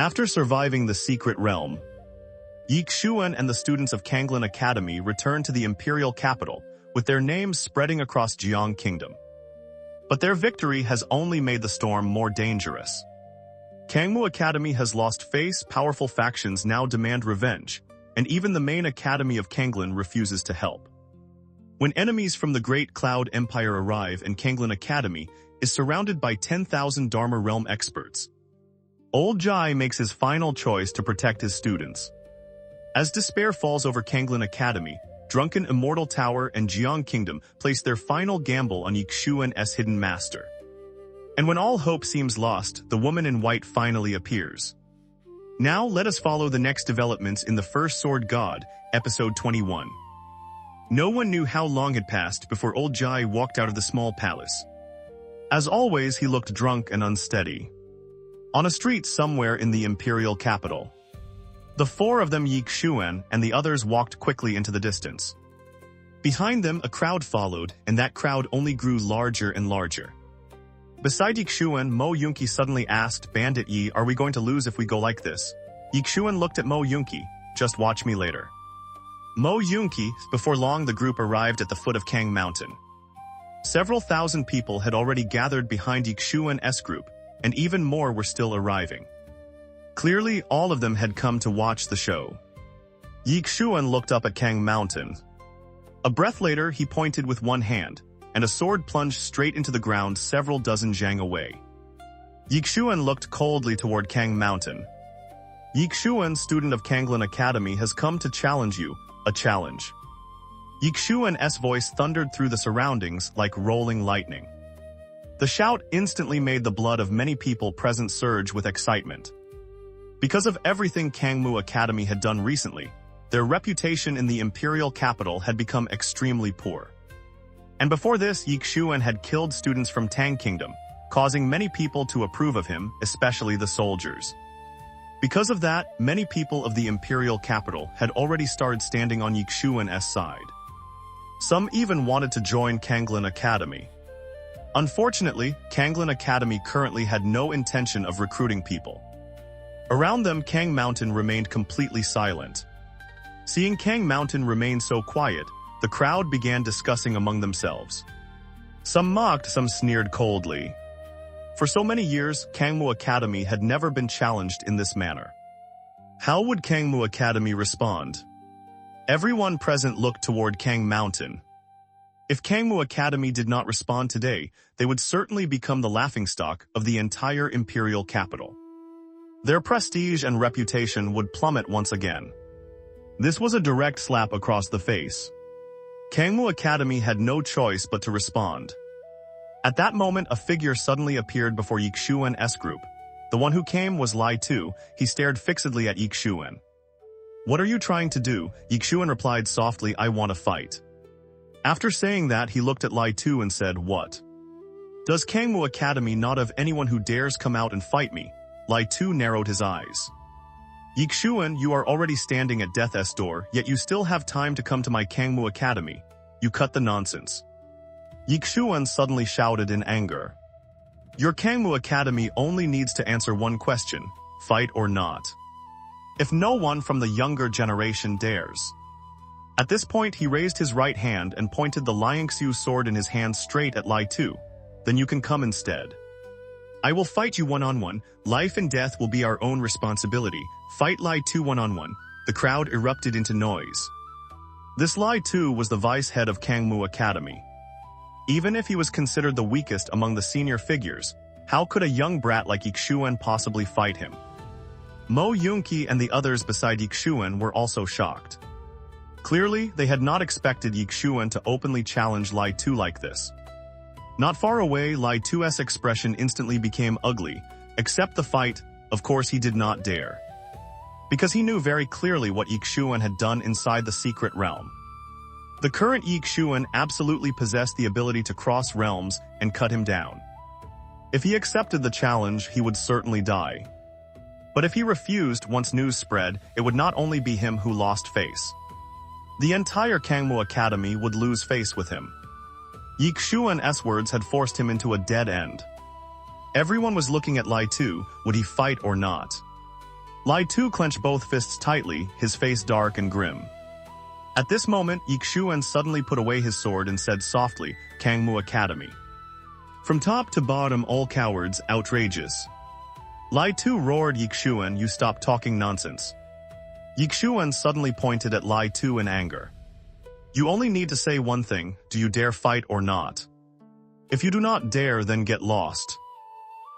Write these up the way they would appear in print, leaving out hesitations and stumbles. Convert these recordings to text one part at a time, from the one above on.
After surviving the secret realm, Ye Xuan and the students of Canglan Academy returned to the Imperial Capital, with their names spreading across Jiang Kingdom. But their victory has only made the storm more dangerous. Cangmu Academy has lost face, powerful factions now demand revenge, and even the main academy of Canglan refuses to help. When enemies from the Great Cloud Empire arrive and Canglan Academy is surrounded by 10,000 Dharma Realm experts, Old Jai makes his final choice to protect his students. As despair falls over Canglan Academy, drunken Immortal Tower and Jiang Kingdom place their final gamble on Ye Xuan's hidden master. And when all hope seems lost, the woman in white finally appears. Now let us follow the next developments in The First Sword God, Episode 21. No one knew how long had passed before Old Jai walked out of the small palace. As always, he looked drunk and unsteady. On a street somewhere in the Imperial Capital, the four of them, Ye Xuan and the others, walked quickly into the distance. Behind them, a crowd followed, and that crowd only grew larger and larger. Beside Ye Xuan, Mo Yunqi suddenly asked, "Bandit Yi, are we going to lose if we go like this?" Ye Xuan looked at Mo Yunqi. "Just watch me later." Mo Yunqi. Before long, the group arrived at the foot of Kang Mountain. Several thousand people had already gathered behind Ye Xuan's group, and even more were still arriving. Clearly, all of them had come to watch the show. Ye Xuan looked up at Kang Mountain. A breath later, he pointed with one hand, and a sword plunged straight into the ground several dozen zhang away. Ye Xuan looked coldly toward Kang Mountain. "Ye Xuan, student of Canglan Academy, has come to challenge you, a challenge." Ye Xuan's voice thundered through the surroundings like rolling lightning. The shout instantly made the blood of many people present surge with excitement. Because of everything Cangmu Academy had done recently, their reputation in the Imperial Capital had become extremely poor. And before this, Ye Xuan had killed students from Tang Kingdom, causing many people to approve of him, especially the soldiers. Because of that, many people of the Imperial Capital had already started standing on Ye Xuan's side. Some even wanted to join Canglan Academy. Unfortunately, Canglan Academy currently had no intention of recruiting people. Around them, Kang Mountain remained completely silent. Seeing Kang Mountain remain so quiet, the crowd began discussing among themselves. Some mocked, some sneered coldly. For so many years, Cangmu Academy had never been challenged in this manner. How would Cangmu Academy respond? Everyone present looked toward Kang Mountain. If Cangmu Academy did not respond today, they would certainly become the laughingstock of the entire Imperial Capital. Their prestige and reputation would plummet once again. This was a direct slap across the face. Cangmu Academy had no choice but to respond. At that moment, a figure suddenly appeared before Ye Xuan's group. The one who came was Lai Tu. He stared fixedly at Ye Xuan. "What are you trying to do?" Ye Xuan replied softly, "I want to fight." After saying that, he looked at Lai Tu and said, "What? Does Cangmu Academy not have anyone who dares come out and fight me?" Lai Tu narrowed his eyes. "Ye Xuan, you are already standing at death's door, yet you still have time to come to my Cangmu Academy. You cut the nonsense." Ye Xuan suddenly shouted in anger. "Your Cangmu Academy only needs to answer one question, fight or not. If no one from the younger generation dares." At this point, he raised his right hand and pointed the Liangxiu sword in his hand straight at Lai Tu. "Then you can come instead. I will fight you one-on-one. Life and death will be our own responsibility. Fight Lai Tu one-on-one." The crowd erupted into noise. This Lai Tu was the vice head of Cangmu Academy. Even if he was considered the weakest among the senior figures, how could a young brat like Ye Xuan possibly fight him? Mo Yunqi and the others beside Ye Xuan were also shocked. Clearly, they had not expected Ye Xuan to openly challenge Lai Tu like this. Not far away, Lai Tu's expression instantly became ugly. Except the fight, of course he did not dare. Because he knew very clearly what Ye Xuan had done inside the secret realm. The current Ye Xuan absolutely possessed the ability to cross realms and cut him down. If he accepted the challenge, he would certainly die. But if he refused, once news spread, it would not only be him who lost face. The entire Cangmu Academy would lose face with him. Ye Xuan's words had forced him into a dead end. Everyone was looking at Lai Tu. Would he fight or not? Lai Tu clenched both fists tightly, his face dark and grim. At this moment, Ye Xuan suddenly put away his sword and said softly, "Cangmu Academy." From top to bottom, all cowards, outrageous. Lai Tu roared, "Ye Xuan, you stop talking nonsense." Ye Xuan suddenly pointed at Lai Tu in anger. "You only need to say one thing, do you dare fight or not? If you do not dare, then get lost.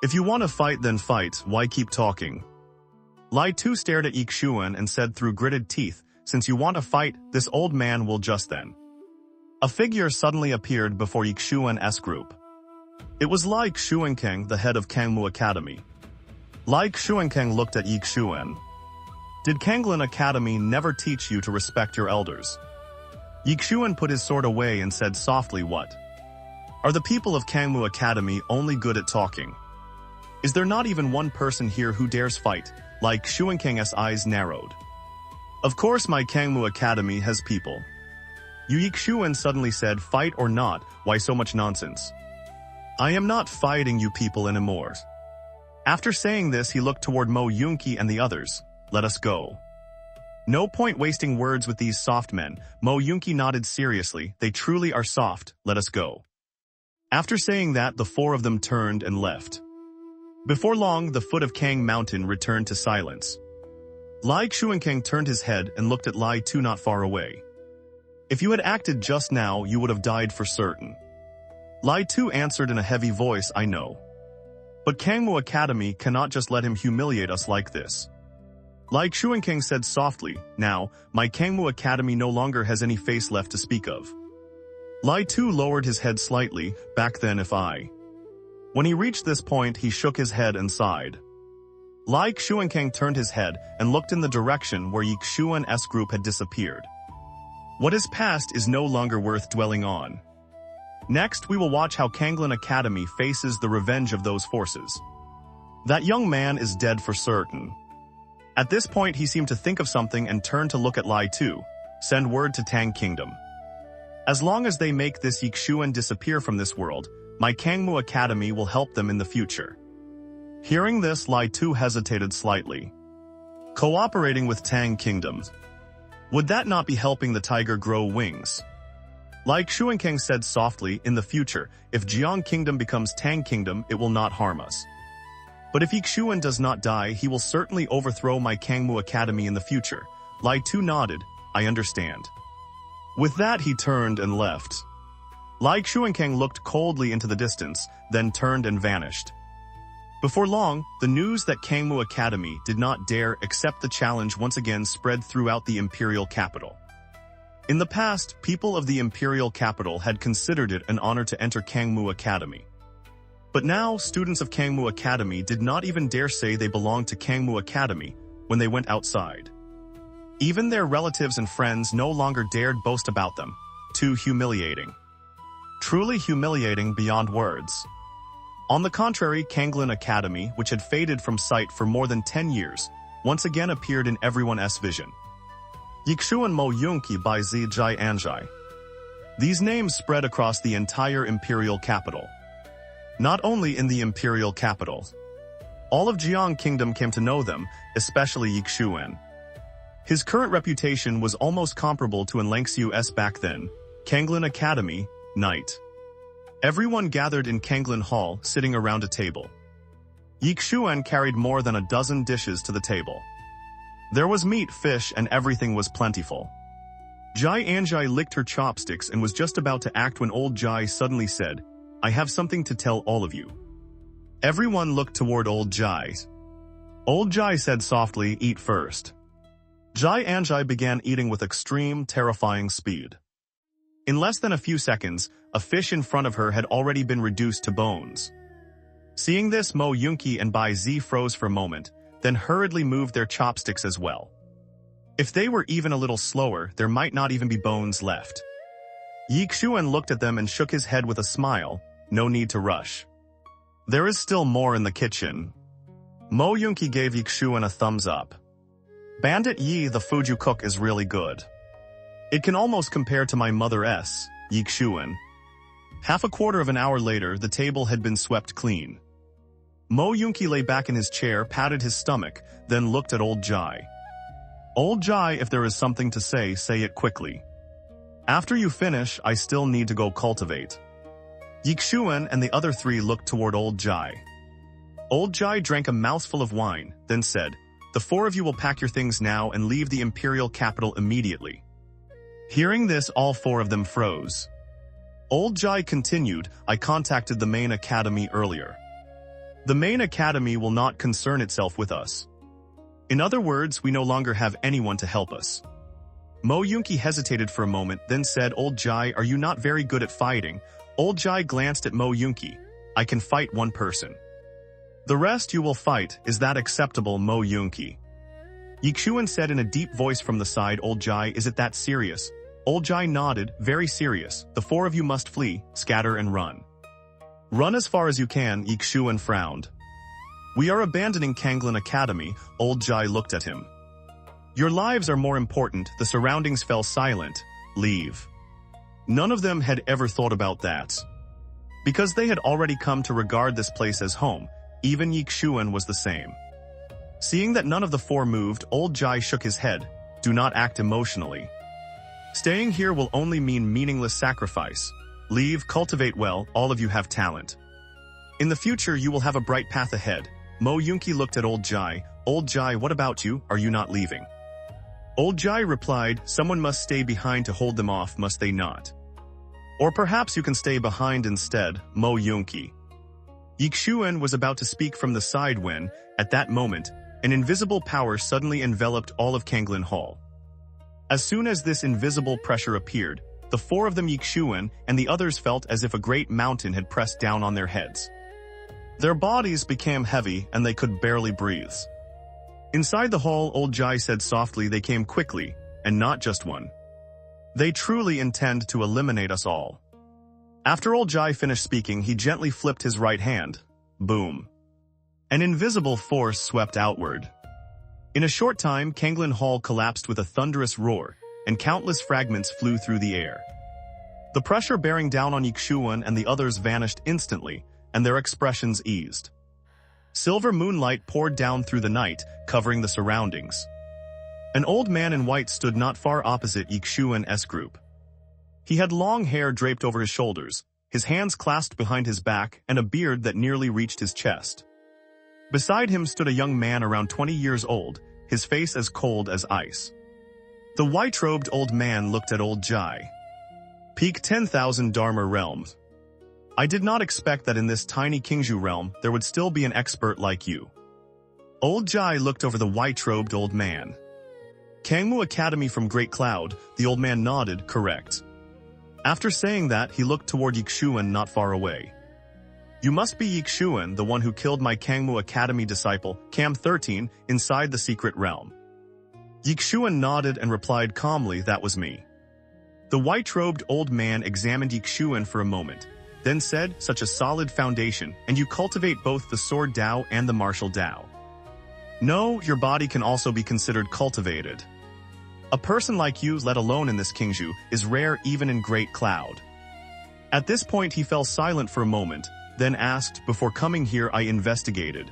If you want to fight, then fight, why keep talking?" Lai Tu stared at Ye Xuan and said through gritted teeth, "Since you want to fight, this old man will just then." A figure suddenly appeared before Ye Xuan's group. It was Lai Xuankang, the head of Cangmu Academy. Lai Xuankang looked at Ye Xuan. "Did Canglan Academy never teach you to respect your elders?" Ye Xuan put his sword away and said softly, "What? Are the people of Cangmu Academy only good at talking? Is there not even one person here who dares fight?" Lai Xuankang's eyes narrowed. "Of course my Cangmu Academy has people." Ye Xuan suddenly said, "Fight or not, why so much nonsense? I am not fighting you people anymore." After saying this, he looked toward Mo Yunqi and the others. "Let us go." "No point wasting words with these soft men." Mo Yunqi nodded seriously. "They truly are soft, let us go." After saying that, the four of them turned and left. Before long, the foot of Kang Mountain returned to silence. Lai Xuankang turned his head and looked at Lai Tu not far away. "If you had acted just now, you would have died for certain." Lai Tu answered in a heavy voice, "I know. But Cangmu Academy cannot just let him humiliate us like this." Lai Xuankang said softly, "Now, my Cangmu Academy no longer has any face left to speak of." Lai Tu lowered his head slightly, "Back then if I..." When he reached this point, he shook his head and sighed. Lai Xuankang turned his head and looked in the direction where Ye Xuan's group had disappeared. What is past is no longer worth dwelling on. Next, we will watch how Canglan Academy faces the revenge of those forces. That young man is dead for certain. At this point, he seemed to think of something and turned to look at Lai Tu. "Send word to Tang Kingdom. As long as they make this Ye Xuan disappear from this world, my Cangmu Academy will help them in the future." Hearing this, Lai Tu hesitated slightly. Cooperating with Tang Kingdom. Would that not be helping the tiger grow wings? Lai Xuankang said softly, "In the future, if Jiang Kingdom becomes Tang Kingdom, it will not harm us. But if Ye Xuan does not die, he will certainly overthrow my Cangmu Academy in the future." Lai Tu nodded, "I understand." With that, he turned and left. Lai Xuankang looked coldly into the distance, then turned and vanished. Before long, the news that Cangmu Academy did not dare accept the challenge once again spread throughout the Imperial Capital. In the past, people of the Imperial Capital had considered it an honor to enter Cangmu Academy. But now, students of Cangmu Academy did not even dare say they belonged to Cangmu Academy when they went outside. Even their relatives and friends no longer dared boast about them. Too humiliating. Truly humiliating beyond words. On the contrary, Canglan Academy, which had faded from sight for more than 10 years, once again appeared in everyone's vision. Ye Xuan, Mo Yunqi, Bai Ze, Ji Anzhi. These names spread across the entire Imperial Capital. Not only in the Imperial Capital. All of Jiang Kingdom came to know them, especially Ye Xuan. His current reputation was almost comparable to Xianxia's back then. Canglan Academy, night. Everyone gathered in Canglan Hall, sitting around a table. Ye Xuan carried more than a dozen dishes to the table. There was meat, fish, and everything was plentiful. Ji Anzhi licked her chopsticks and was just about to act when old Ji suddenly said, "I have something to tell all of you." Everyone looked toward old Ji. Old Ji said softly, "Eat first." Ji Anzhi began eating with extreme, terrifying speed. In less than a few seconds, a fish in front of her had already been reduced to bones. Seeing this, Mo Yunqi and Bai Ze froze for a moment, then hurriedly moved their chopsticks as well. If they were even a little slower, there might not even be bones left. Ye Xuan looked at them and shook his head with a smile. "No need to rush. There is still more in the kitchen." Mo Yunqi gave Ye Xuan a thumbs up. "Bandit Yi, the food you cook is really good. It can almost compare to my mother's." Ye Xuan. Half a quarter of an hour later, the table had been swept clean. Yunqi lay back in his chair, patted his stomach, then looked at old Jai. Old Jai, if there is something to say it quickly. After you finish, I still need to go cultivate. Ye Xuan and the other three looked toward old Jai. Old Jai drank a mouthful of wine, then said, "The four of you will pack your things now and leave the Imperial Capital immediately." Hearing this, all four of them froze. Old Jai continued, "I contacted the main academy earlier. The main academy will not concern itself with us. In other words, we no longer have anyone to help us." Yunqi hesitated for a moment, then said, "Old Jai, are you not very good at fighting?" Old Jai glanced at Yunqi. "I can fight one person. The rest you will fight, is that acceptable, Yunqi?" Ye Xuan said in a deep voice from the side, "Old Jai, is it that serious?" Old Jai nodded, "Very serious. The four of you must flee, scatter and run." "Run as far as you can," Ye Xuan frowned. "We are abandoning Canglan Academy." Old Jai looked at him. "Your lives are more important." The surroundings fell silent. "Leave." None of them had ever thought about that. Because they had already come to regard this place as home, even Ye Xuan was the same. Seeing that none of the four moved, old Jai shook his head. "Do not act emotionally. Staying here will only mean meaningless sacrifice. Leave, cultivate well, all of you have talent. In the future you will have a bright path ahead." Yunqi looked at old Jai. "Old Jai, what about you? Are you not leaving?" Old Jai replied, "Someone must stay behind to hold them off, must they not? Or perhaps you can stay behind instead, Yunqi." Ye Xuan was about to speak from the side when, at that moment, an invisible power suddenly enveloped all of Canglan Hall. As soon as this invisible pressure appeared, the four of them, Ye Xuan and the others, felt as if a great mountain had pressed down on their heads. Their bodies became heavy and they could barely breathe. Inside the hall, old Jai said softly, "They came quickly, and not just one. They truly intend to eliminate us all." After old Jai finished speaking, he gently flipped his right hand. Boom. An invisible force swept outward. In a short time, Canglan Hall collapsed with a thunderous roar, and countless fragments flew through the air. The pressure bearing down on Ye Xuan and the others vanished instantly, and their expressions eased. Silver moonlight poured down through the night, covering the surroundings. An old man in white stood not far opposite Ye Xuan's group. He had long hair draped over his shoulders, his hands clasped behind his back, and a beard that nearly reached his chest. Beside him stood a young man around 20 years old, his face as cold as ice. The white-robed old man looked at old Jai. "Peak 10,000 Dharma Realm. I did not expect that in this tiny Qingzhou realm there would still be an expert like you." Old Jai looked over the white-robed old man. "Cangmu Academy from Great Cloud," the old man nodded, "correct." After saying that, he looked toward Ye Xuan not far away. "You must be Ye Xuan, the one who killed my Cangmu Academy disciple, Cam 13, inside the secret realm." Ye Xuan nodded and replied calmly, "That was me." The white-robed old man examined Ye Xuan for a moment, then said, "Such a solid foundation, and you cultivate both the sword Dao and the martial Dao. No, your body can also be considered cultivated. A person like you, let alone in this Qingzhou, is rare even in Great Cloud." At this point he fell silent for a moment, then asked, "Before coming here I investigated.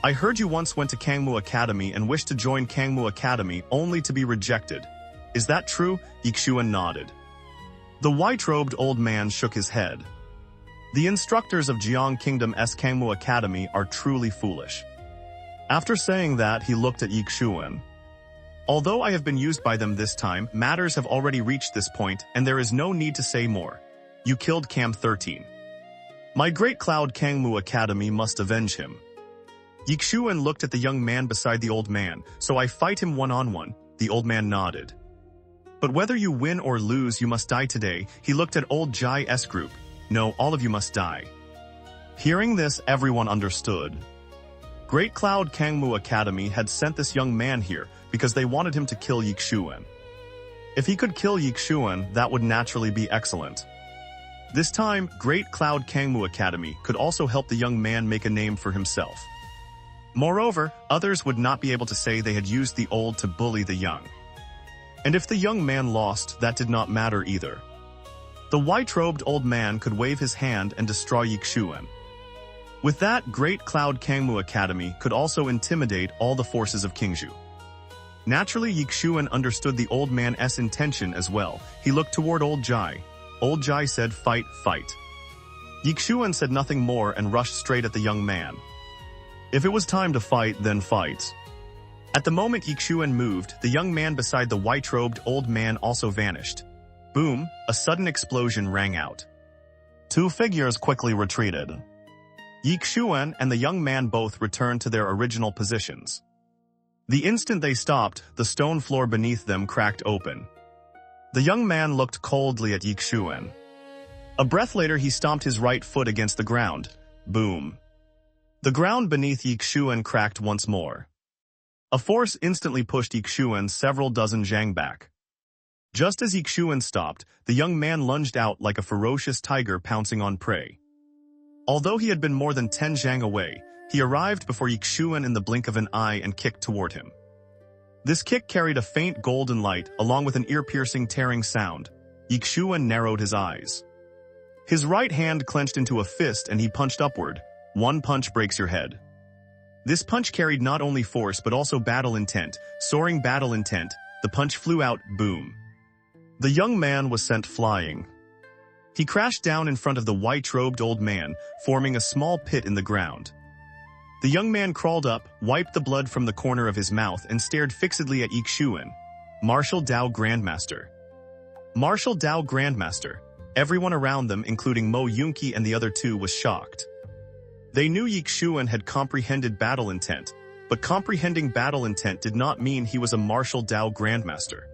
I heard you once went to Cangmu Academy and wished to join Cangmu Academy only to be rejected. Is that true?" Ye Xuan nodded. The white-robed old man shook his head. "The instructors of Jiang Kingdom's Cangmu Academy are truly foolish." After saying that, he looked at Ye Xuan. "Although I have been used by them this time, matters have already reached this point, and there is no need to say more. You killed Cam 13. My Great Cloud Cangmu Academy must avenge him." Ye Xuan looked at the young man beside the old man. "So I fight him one-on-one?" The old man nodded. "But whether you win or lose, you must die today." He looked at old Jai's group. "No, all of you must die." Hearing this, everyone understood. Great Cloud Cangmu Academy had sent this young man here because they wanted him to kill Ye Xuan. If he could kill Ye Xuan, that would naturally be excellent. This time, Great Cloud Cangmu Academy could also help the young man make a name for himself. Moreover, others would not be able to say they had used the old to bully the young. And if the young man lost, that did not matter either. The white-robed old man could wave his hand and destroy Ye Xuan. With that great cloud, Cangmu Academy could also intimidate all the forces of Qingzhou. Naturally, Ye Xuan understood the old man's intention as well. He looked toward old Jai. Old Jai said, "Fight, fight." Ye Xuan said nothing more and rushed straight at the young man. If it was time to fight, then fight. At the moment Ye Xuan moved, the young man beside the white-robed old man also vanished. Boom, a sudden explosion rang out. Two figures quickly retreated. Ye Xuan and the young man both returned to their original positions. The instant they stopped, the stone floor beneath them cracked open. The young man looked coldly at Ye Xuan. A breath later he stomped his right foot against the ground. Boom. The ground beneath Ye Xuan cracked once more. A force instantly pushed Ye Xuan several dozen zhang back. Just as Ye Xuan stopped, the young man lunged out like a ferocious tiger pouncing on prey. Although he had been more than 10 zhang away, he arrived before Ye Xuan in the blink of an eye and kicked toward him. This kick carried a faint golden light along with an ear-piercing tearing sound. Ye Xuan narrowed his eyes. His right hand clenched into a fist and he punched upward. One punch breaks your head. This punch carried not only force but also battle intent. Soaring battle intent, the punch flew out, boom. The young man was sent flying. He crashed down in front of the white-robed old man, forming a small pit in the ground. The young man crawled up, wiped the blood from the corner of his mouth and stared fixedly at Ye Xuan. Martial Dao Grandmaster. Martial Dao Grandmaster. Everyone around them, including Mo Yunqi and the other two, was shocked. They knew Ye Xuan had comprehended battle intent, but comprehending battle intent did not mean he was a martial Dao Grandmaster.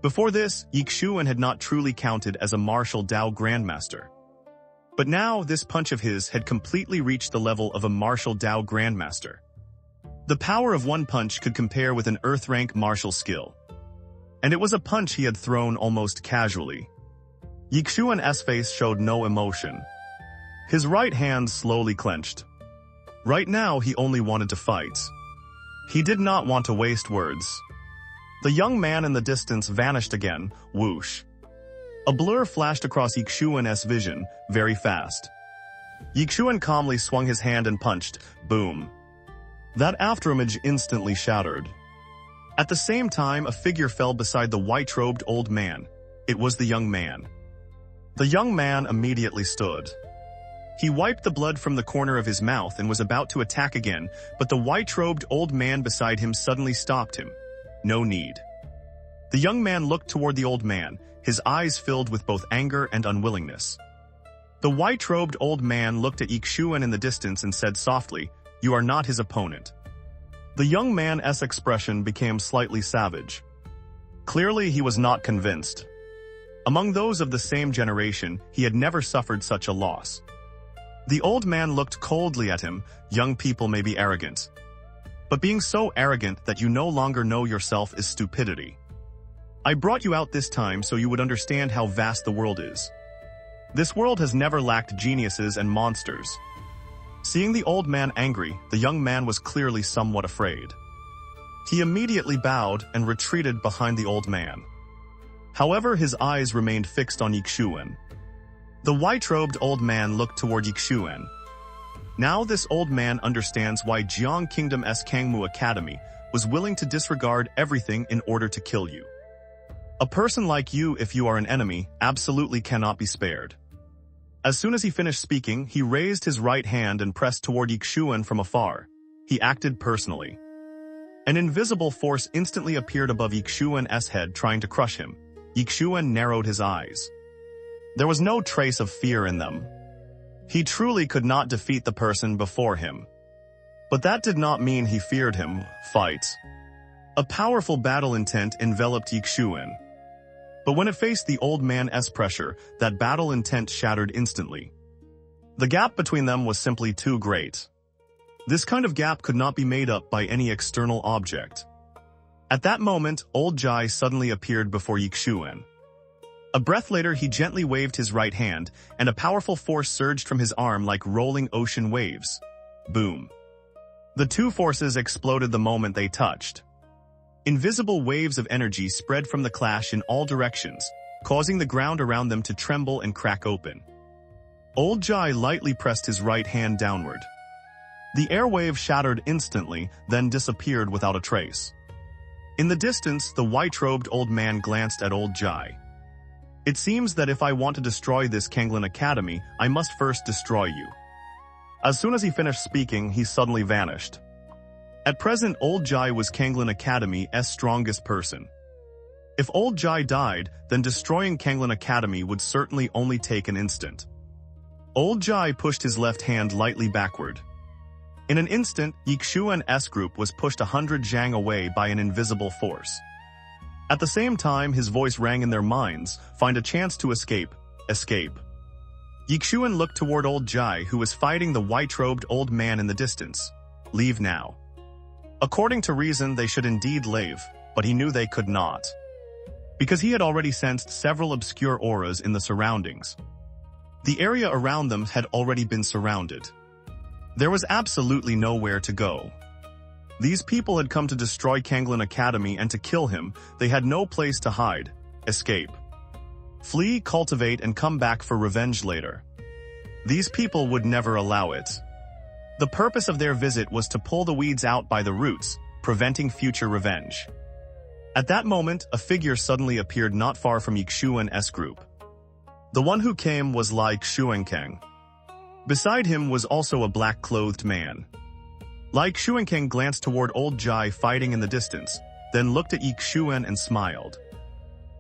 Before this, Ye Xuan had not truly counted as a martial Dao Grandmaster. But now, this punch of his had completely reached the level of a martial Dao Grandmaster. The power of one punch could compare with an earth-rank martial skill. And it was a punch he had thrown almost casually. Ye Xuan's face showed no emotion. His right hand slowly clenched. Right now, he only wanted to fight. He did not want to waste words. The young man in the distance vanished again, whoosh. A blur flashed across Ye Xuan's vision, very fast. Ye Xuan calmly swung his hand and punched, boom. That afterimage instantly shattered. At the same time, a figure fell beside the white-robed old man. It was the young man. The young man immediately stood. He wiped the blood from the corner of his mouth and was about to attack again, but the white-robed old man beside him suddenly stopped him. No need. The young man looked toward the old man, his eyes filled with both anger and unwillingness. The white-robed old man looked at Ye Xuan in the distance and said softly, "You are not his opponent." The young man's expression became slightly savage. Clearly, he was not convinced. Among those of the same generation, he had never suffered such a loss. The old man looked coldly at him. Young people may be arrogant. But being so arrogant that you no longer know yourself is stupidity. I brought you out this time so you would understand how vast the world is. This world has never lacked geniuses and monsters. Seeing the old man angry, the young man was clearly somewhat afraid. He immediately bowed and retreated behind the old man. However, his eyes remained fixed on Ye Xuan. The white-robed old man looked toward Ye Xuan. Now this old man understands why Jiang Kingdom's Cangmu Academy was willing to disregard everything in order to kill you. A person like you, if you are an enemy, absolutely cannot be spared. As soon as he finished speaking, he raised his right hand and pressed toward Ye Xuan from afar. He acted personally. An invisible force instantly appeared above Ye Xuan's head, trying to crush him. Ye Xuan narrowed his eyes. There was no trace of fear in them. He truly could not defeat the person before him. But that did not mean he feared him. Fight. A powerful battle intent enveloped Ye Xuan. But when it faced the old man's pressure, that battle intent shattered instantly. The gap between them was simply too great. This kind of gap could not be made up by any external object. At that moment, old Jai suddenly appeared before Ye Xuan. A breath later, he gently waved his right hand, and a powerful force surged from his arm like rolling ocean waves. Boom. The two forces exploded the moment they touched. Invisible waves of energy spread from the clash in all directions, causing the ground around them to tremble and crack open. Old Jai lightly pressed his right hand downward. The airwave shattered instantly, then disappeared without a trace. In the distance, the white-robed old man glanced at Old Jai. It seems that if I want to destroy this Canglan Academy, I must first destroy you. As soon as he finished speaking, he suddenly vanished. At present, Old Jai was Canglan Academy's strongest person. If Old Jai died, then destroying Canglan Academy would certainly only take an instant. Old Jai pushed his left hand lightly backward. In an instant, Ye Xuan's group was pushed 100 zhang away by an invisible force. At the same time, his voice rang in their minds, "Find a chance to escape. Escape." Ye Xuan looked toward Old Jai, who was fighting the white-robed old man in the distance. "Leave now." According to reason, they should indeed leave, but he knew they could not. Because he had already sensed several obscure auras in the surroundings. The area around them had already been surrounded. There was absolutely nowhere to go. These people had come to destroy Canglan Academy and to kill him. They had no place to hide, escape, flee, cultivate, and come back for revenge later. These people would never allow it. The purpose of their visit was to pull the weeds out by the roots, preventing future revenge. At that moment, a figure suddenly appeared not far from Ye Xuan's group. The one who came was Lai Xuankang. Beside him was also a black-clothed man. Lai Xuankang glanced toward Old Jai fighting in the distance, then looked at Ye Xuan and smiled.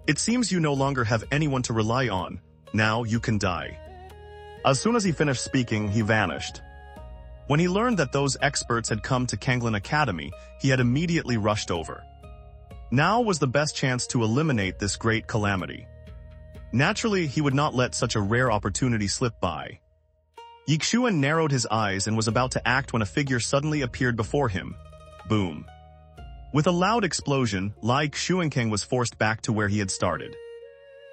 "It seems you no longer have anyone to rely on. Now you can die." As soon as he finished speaking, he vanished. When he learned that those experts had come to Canglan Academy, he had immediately rushed over. Now was the best chance to eliminate this great calamity. Naturally, he would not let such a rare opportunity slip by. Ye Xuan narrowed his eyes and was about to act when a figure suddenly appeared before him. Boom. With a loud explosion, Lai Xuankang was forced back to where he had started.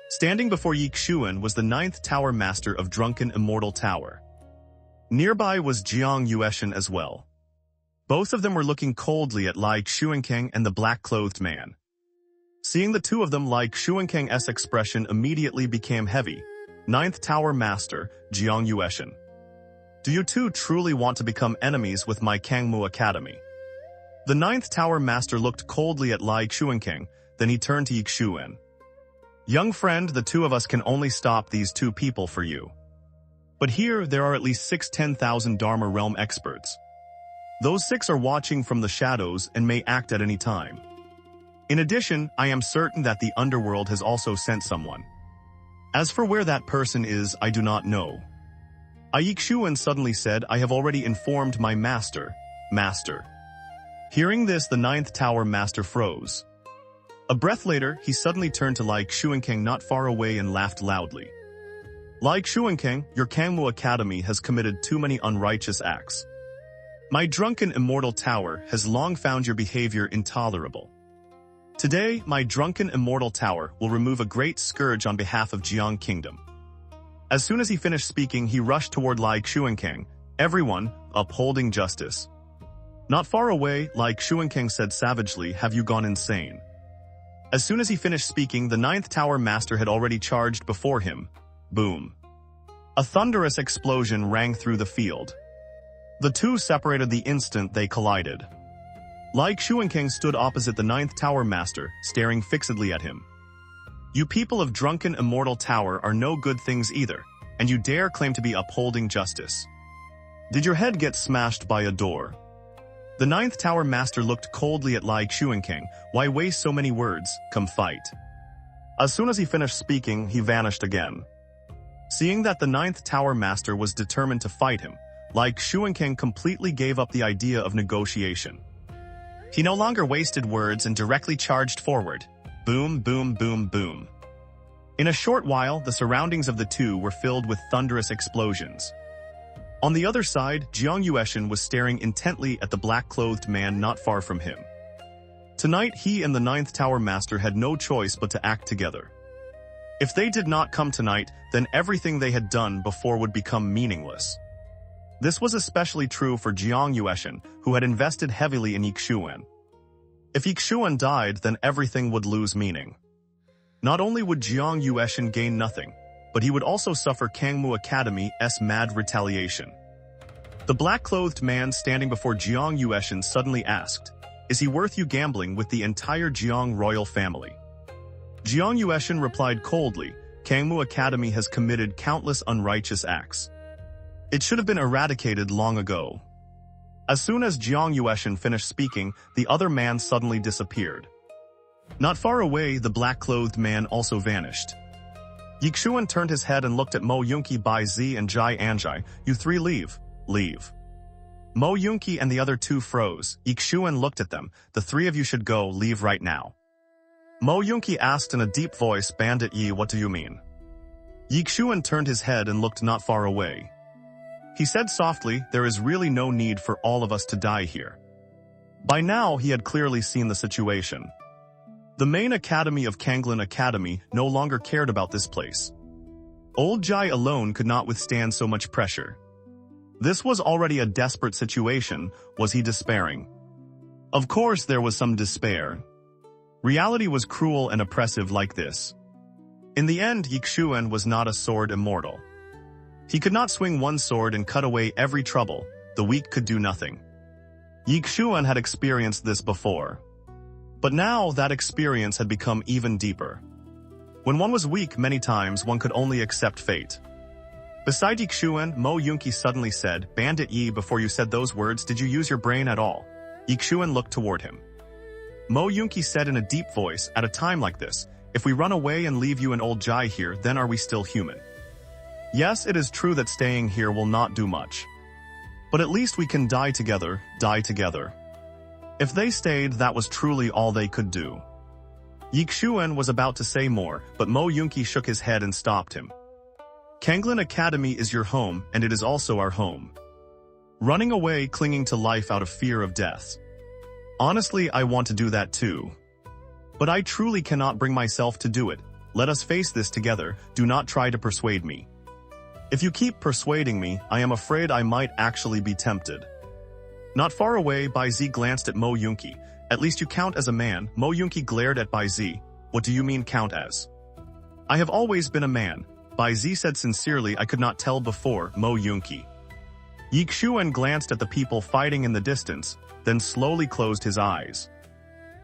Standing before Ye Xuan was the 9th Tower Master of Drunken Immortal Tower. Nearby was Jiang Kingdom as well. Both of them were looking coldly at Lai Xuankang and the black-clothed man. Seeing the two of them, Lai Xuankang's expression immediately became heavy. 9th Tower Master, Jiang Kingdom. Do you two truly want to become enemies with my Cangmu Academy? The 9th Tower Master looked coldly at Lai Xuankang, then he turned to Ye Xuan. Young friend, the two of us can only stop these two people for you. But here, there are at least 6 10,000 Dharma Realm experts. Those 6 are watching from the shadows and may act at any time. In addition, I am certain that the Underworld has also sent someone. As for where that person is, I do not know. Ye Xuan suddenly said, I have already informed my master. Hearing this, the 9th Tower Master froze. A breath later, he suddenly turned to Lai Xuankang not far away and laughed loudly. Lai Xuankang, your Cangmu Academy has committed too many unrighteous acts. My drunken immortal tower has long found your behavior intolerable. Today, my drunken immortal tower will remove a great scourge on behalf of Jiang Kingdom. As soon as he finished speaking, he rushed toward Lai Xuankang. Everyone, upholding justice. Not far away, Lai Xuankang said savagely, have you gone insane? As soon as he finished speaking, the 9th Tower Master had already charged before him. Boom. A thunderous explosion rang through the field. The two separated the instant they collided. Lai Xuankang stood opposite the 9th Tower Master, staring fixedly at him. You people of Drunken Immortal Tower are no good things either, and you dare claim to be upholding justice. Did your head get smashed by a door? The 9th Tower Master looked coldly at Lai Xuankang. Why waste so many words? Come fight. As soon as he finished speaking, he vanished again. Seeing that the 9th Tower Master was determined to fight him, Lai Xuankang completely gave up the idea of negotiation. He no longer wasted words and directly charged forward. Boom, boom, boom, boom. In a short while, the surroundings of the two were filled with thunderous explosions. On the other side, Jiang Kingdom was staring intently at the black-clothed man not far from him. Tonight, he and the 9th Tower Master had no choice but to act together. If they did not come tonight, then everything they had done before would become meaningless. This was especially true for Jiang Kingdom, who had invested heavily in Ye Xuan. If Ye Xuan died, then everything would lose meaning. Not only would Jiang Kingdom gain nothing, but he would also suffer Cangmu Academy's mad retaliation. The black-clothed man standing before Jiang Yueshan suddenly asked, "Is he worth you gambling with the entire Jiang royal family?" Jiang Yueshan replied coldly, "Cangmu Academy has committed countless unrighteous acts. It should have been eradicated long ago." As soon as Jiang Yueshan finished speaking, the other man suddenly disappeared. Not far away, the black-clothed man also vanished. Ye Xuan turned his head and looked at Mo Yunqi, Bai Ze, and Ji Anzhi. "You three leave. Leave." Mo Yunqi and the other two froze. Ye Xuan looked at them. "The three of you should go. Leave right now." Mo Yunqi asked in a deep voice, "Bandit Yi, what do you mean?" Ye Xuan turned his head and looked not far away. He said softly, "There is really no need for all of us to die here." By now, he had clearly seen the situation. The main academy of Canglan Academy no longer cared about this place. Old Jai alone could not withstand so much pressure. This was already a desperate situation. Was he despairing? Of course there was some despair. Reality was cruel and oppressive like this. In the end, Ye Xuan was not a sword immortal. He could not swing one sword and cut away every trouble. The weak could do nothing. Ye Xuan had experienced this before. But now that experience had become even deeper. When one was weak, many times one could only accept fate. Beside Ye Xuan, Mo Yunqi suddenly said, "Bandit Yi, before you said those words, did you use your brain at all?" Ye Xuan looked toward him. Mo Yunqi said in a deep voice, "At a time like this, if we run away and leave you and old Jai here, then are we still human? Yes, it is true that staying here will not do much. But at least we can die together, die together." If they stayed, that was truly all they could do. Ye Xuan was about to say more, but Mo Yunqi shook his head and stopped him. "Canglan Academy is your home, and it is also our home. Running away, clinging to life out of fear of death. Honestly, I want to do that too. But I truly cannot bring myself to do it. Let us face this together. Do not try to persuade me. If you keep persuading me, I am afraid I might actually be tempted." Not far away, Bai Ze glanced at Mo Yunqi. "At least you count as a man." Mo Yunqi glared at Bai Ze. "What do you mean count as?" "I have always been a man," Bai Ze said sincerely. "I could not tell before." Mo Yunqi. Ye Xuan glanced at the people fighting in the distance, then slowly closed his eyes.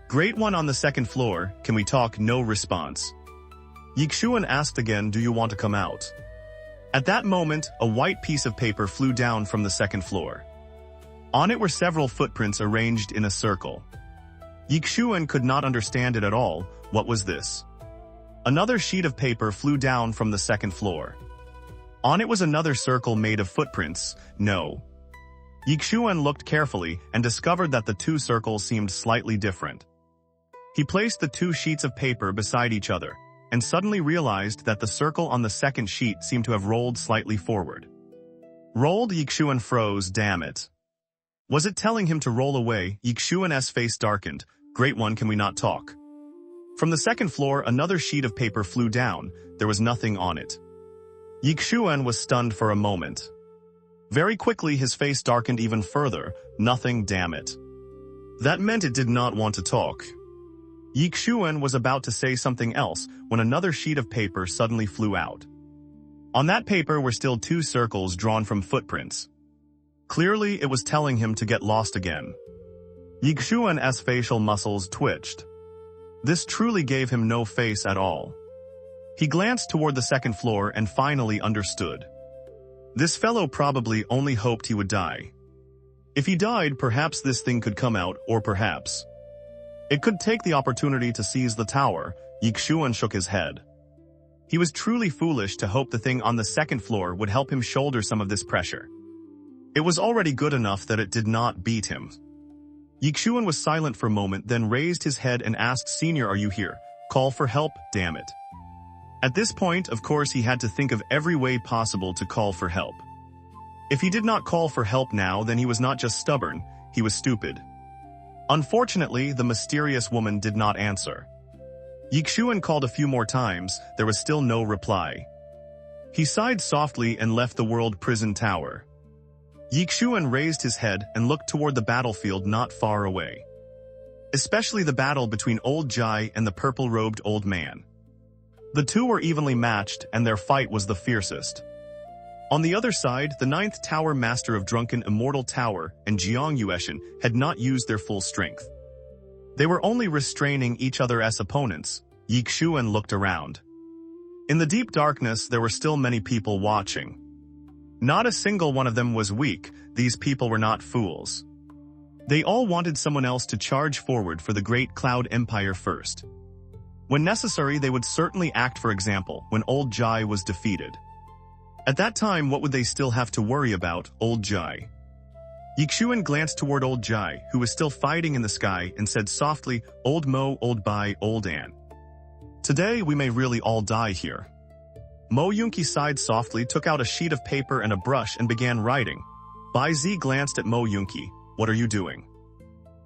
"Great One on the second floor, can we talk?" No response. Ye Xuan asked again, "Do you want to come out?" At that moment, a white piece of paper flew down from the second floor. On it were several footprints arranged in a circle. Ye Xuan could not understand it at all. What was this? Another sheet of paper flew down from the second floor. On it was another circle made of footprints. No. Ye Xuan looked carefully and discovered that the two circles seemed slightly different. He placed the two sheets of paper beside each other, and suddenly realized that the circle on the second sheet seemed to have rolled slightly forward. Rolled? Ye Xuan froze. Damn it. Was it telling him to roll away? Ye Xuan's face darkened. "Great One, can we not talk?" From the second floor, another sheet of paper flew down. There was nothing on it. Ye Xuan was stunned for a moment. Very quickly, his face darkened even further. Nothing, damn it. That meant it did not want to talk. Ye Xuan was about to say something else when another sheet of paper suddenly flew out. On that paper were still two circles drawn from footprints. Clearly, it was telling him to get lost again. Ye Xuan's facial muscles twitched. This truly gave him no face at all. He glanced toward the second floor and finally understood. This fellow probably only hoped he would die. If he died, perhaps this thing could come out, or perhaps it could take the opportunity to seize the tower. Ye Xuan shook his head. He was truly foolish to hope the thing on the second floor would help him shoulder some of this pressure. It was already good enough that it did not beat him. Ye Xuan was silent for a moment, then raised his head and asked, "Senior, are you here? Call for help, damn it." At this point, of course, he had to think of every way possible to call for help. If he did not call for help now, then he was not just stubborn, he was stupid. Unfortunately, the mysterious woman did not answer. Ye Xuan called a few more times. There was still no reply. He sighed softly and left the world prison tower. Ye Xuan raised his head and looked toward the battlefield not far away. Especially the battle between old Jai and the purple-robed old man. The two were evenly matched, and their fight was the fiercest. On the other side, the ninth tower master of drunken Immortal Tower and Jiang Yueshan had not used their full strength. They were only restraining each other as opponents. Ye Xuan looked around. In the deep darkness, there were still many people watching. Not a single one of them was weak. These people were not fools. They all wanted someone else to charge forward for the great Cloud Empire first. When necessary, they would certainly act, for example, when old Jai was defeated. At that time, what would they still have to worry about, old Jai? Ye Xuan glanced toward old Jai, who was still fighting in the sky, and said softly, "Old Mo, old Bai, old An. Today, we may really all die here." Mo Yunqi sighed softly, took out a sheet of paper and a brush and began writing. Bai Ze glanced at Mo Yunqi. "What are you doing?"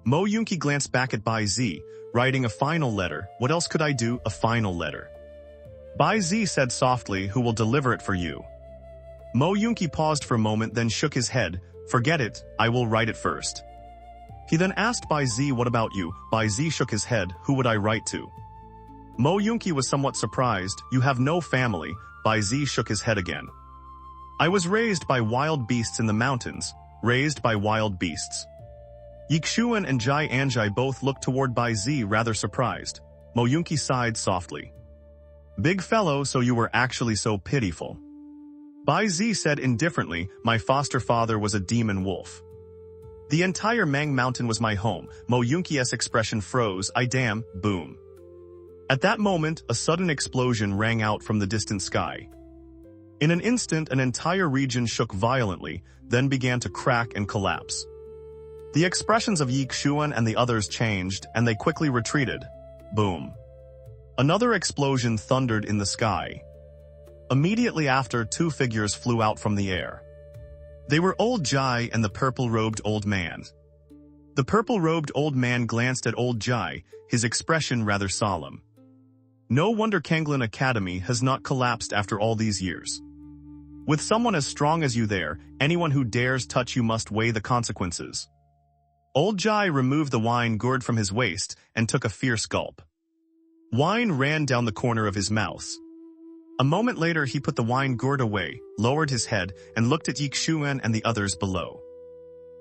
Mo Yunqi glanced back at Bai Ze, writing a final letter. "What else could I do? A final letter." Bai Ze said softly, "Who will deliver it for you?" Mo Yunqi paused for a moment, then shook his head. "Forget it, I will write it first." He then asked Bai Ze, "What about you?" Bai Ze shook his head. "Who would I write to?" Mo Yunqi was somewhat surprised. "You have no family." Bai Ze shook his head again. "I was raised by wild beasts in the mountains." Raised by wild beasts. Ye Xuan and Ji Anzhi both looked toward Bai Ze, rather surprised. Mo Yunqi sighed softly. "Big fellow, so you were actually so pitiful." Bai Ze said indifferently, "My foster father was a demon wolf. The entire Mang Mountain was my home." Mo Yunqi's expression froze. "I damn, boom." At that moment, a sudden explosion rang out from the distant sky. In an instant, an entire region shook violently, then began to crack and collapse. The expressions of Ye Xuan and the others changed, and they quickly retreated. Boom. Another explosion thundered in the sky. Immediately after, two figures flew out from the air. They were old Jai and the purple-robed old man. The purple-robed old man glanced at old Jai, his expression rather solemn. No wonder Canglan Academy has not collapsed after all these years. With someone as strong as you there, anyone who dares touch you must weigh the consequences. Old Jai removed the wine gourd from his waist and took a fierce gulp. Wine ran down the corner of his mouth. A moment later, he put the wine gourd away, lowered his head, and looked at Ye Xuan and the others below.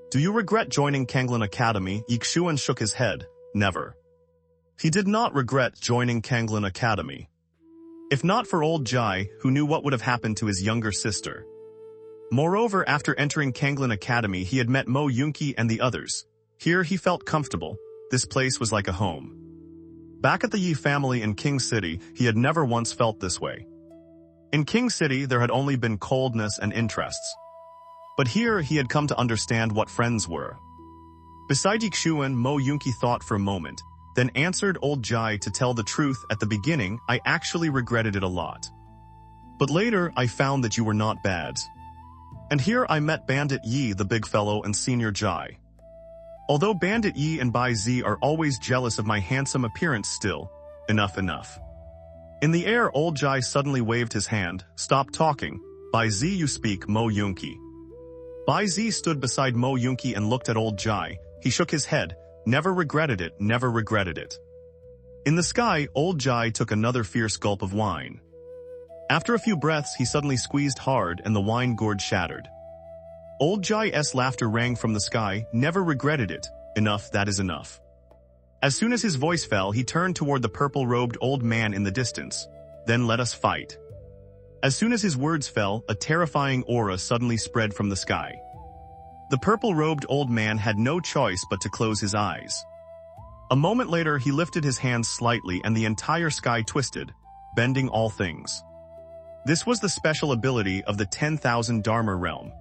"Do you regret joining Canglan Academy?" Ye Xuan shook his head. "Never." He did not regret joining Canglan Academy. If not for old Jai, who knew what would have happened to his younger sister. Moreover, after entering Canglan Academy, he had met Mo Yunqi and the others. Here he felt comfortable. This place was like a home. Back at the Ye family in King City, he had never once felt this way. In King City, there had only been coldness and interests. But here, he had come to understand what friends were. Beside Ye Xuan, Mo Yunqi thought for a moment, then answered old Jai, "To tell the truth, at the beginning, I actually regretted it a lot. But later, I found that you were not bad. And here I met Bandit Yi, the big fellow, and Senior Jai. Although Bandit Yi and Bai Ze are always jealous of my handsome appearance still, enough. In the air, old Jai suddenly waved his hand. "Stop talking. Bai Ze, you speak." Mo Yunqi. Bai Ze stood beside Mo Yunqi and looked at old Jai. He shook his head. "Never regretted it, never regretted it." In the sky, old Jai took another fierce gulp of wine. After a few breaths, he suddenly squeezed hard and the wine gourd shattered. Old Jai's laughter rang from the sky. "Never regretted it. Enough, that is enough." As soon as his voice fell, he turned toward the purple-robed old man in the distance. "Then let us fight." As soon as his words fell, a terrifying aura suddenly spread from the sky. The purple-robed old man had no choice but to close his eyes. A moment later, he lifted his hands slightly and the entire sky twisted, bending all things. This was the special ability of the 10,000 Dharma Realm.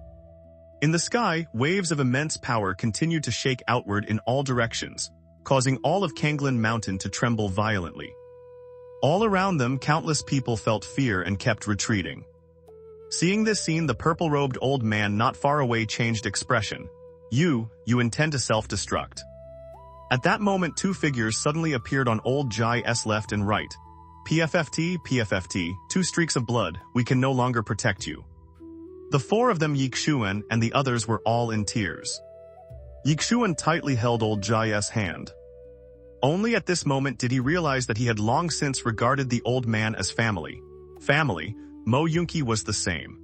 In the sky, waves of immense power continued to shake outward in all directions, causing all of Canglan Mountain to tremble violently. All around them, countless people felt fear and kept retreating. Seeing this scene, the purple-robed old man not far away changed expression. You intend to self-destruct." At that moment, two figures suddenly appeared on old Jai's left and right. PFFT, two streaks of blood, we can no longer protect you." The four of them, Ye Xuan and the others, were all in tears. Ye Xuan tightly held old Jai's hand. Only at this moment did he realize that he had long since regarded the old man as family. Mo Yunqi was the same.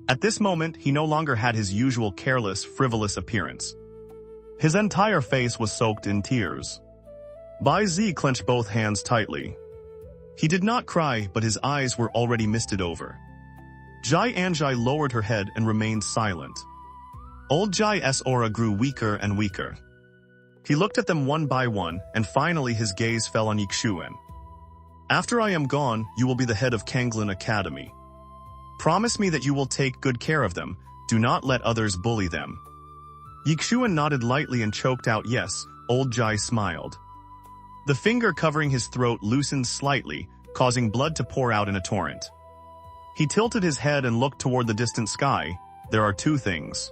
At this moment, he no longer had his usual careless, frivolous appearance. His entire face was soaked in tears. Bai Ze clenched both hands tightly. He did not cry, but his eyes were already misted over. Ji Anzhi lowered her head and remained silent. Old Ji's aura grew weaker and weaker. He looked at them one by one, and finally his gaze fell on Ye Xuan. After I am gone, you will be the head of Canglan Academy. Promise me that you will take good care of them. Do not let others bully them. Ye Xuan nodded lightly and choked out yes. Old Ji smiled. The finger covering his throat loosened slightly, causing blood to pour out in a torrent. He tilted his head and looked toward the distant sky. There are two things.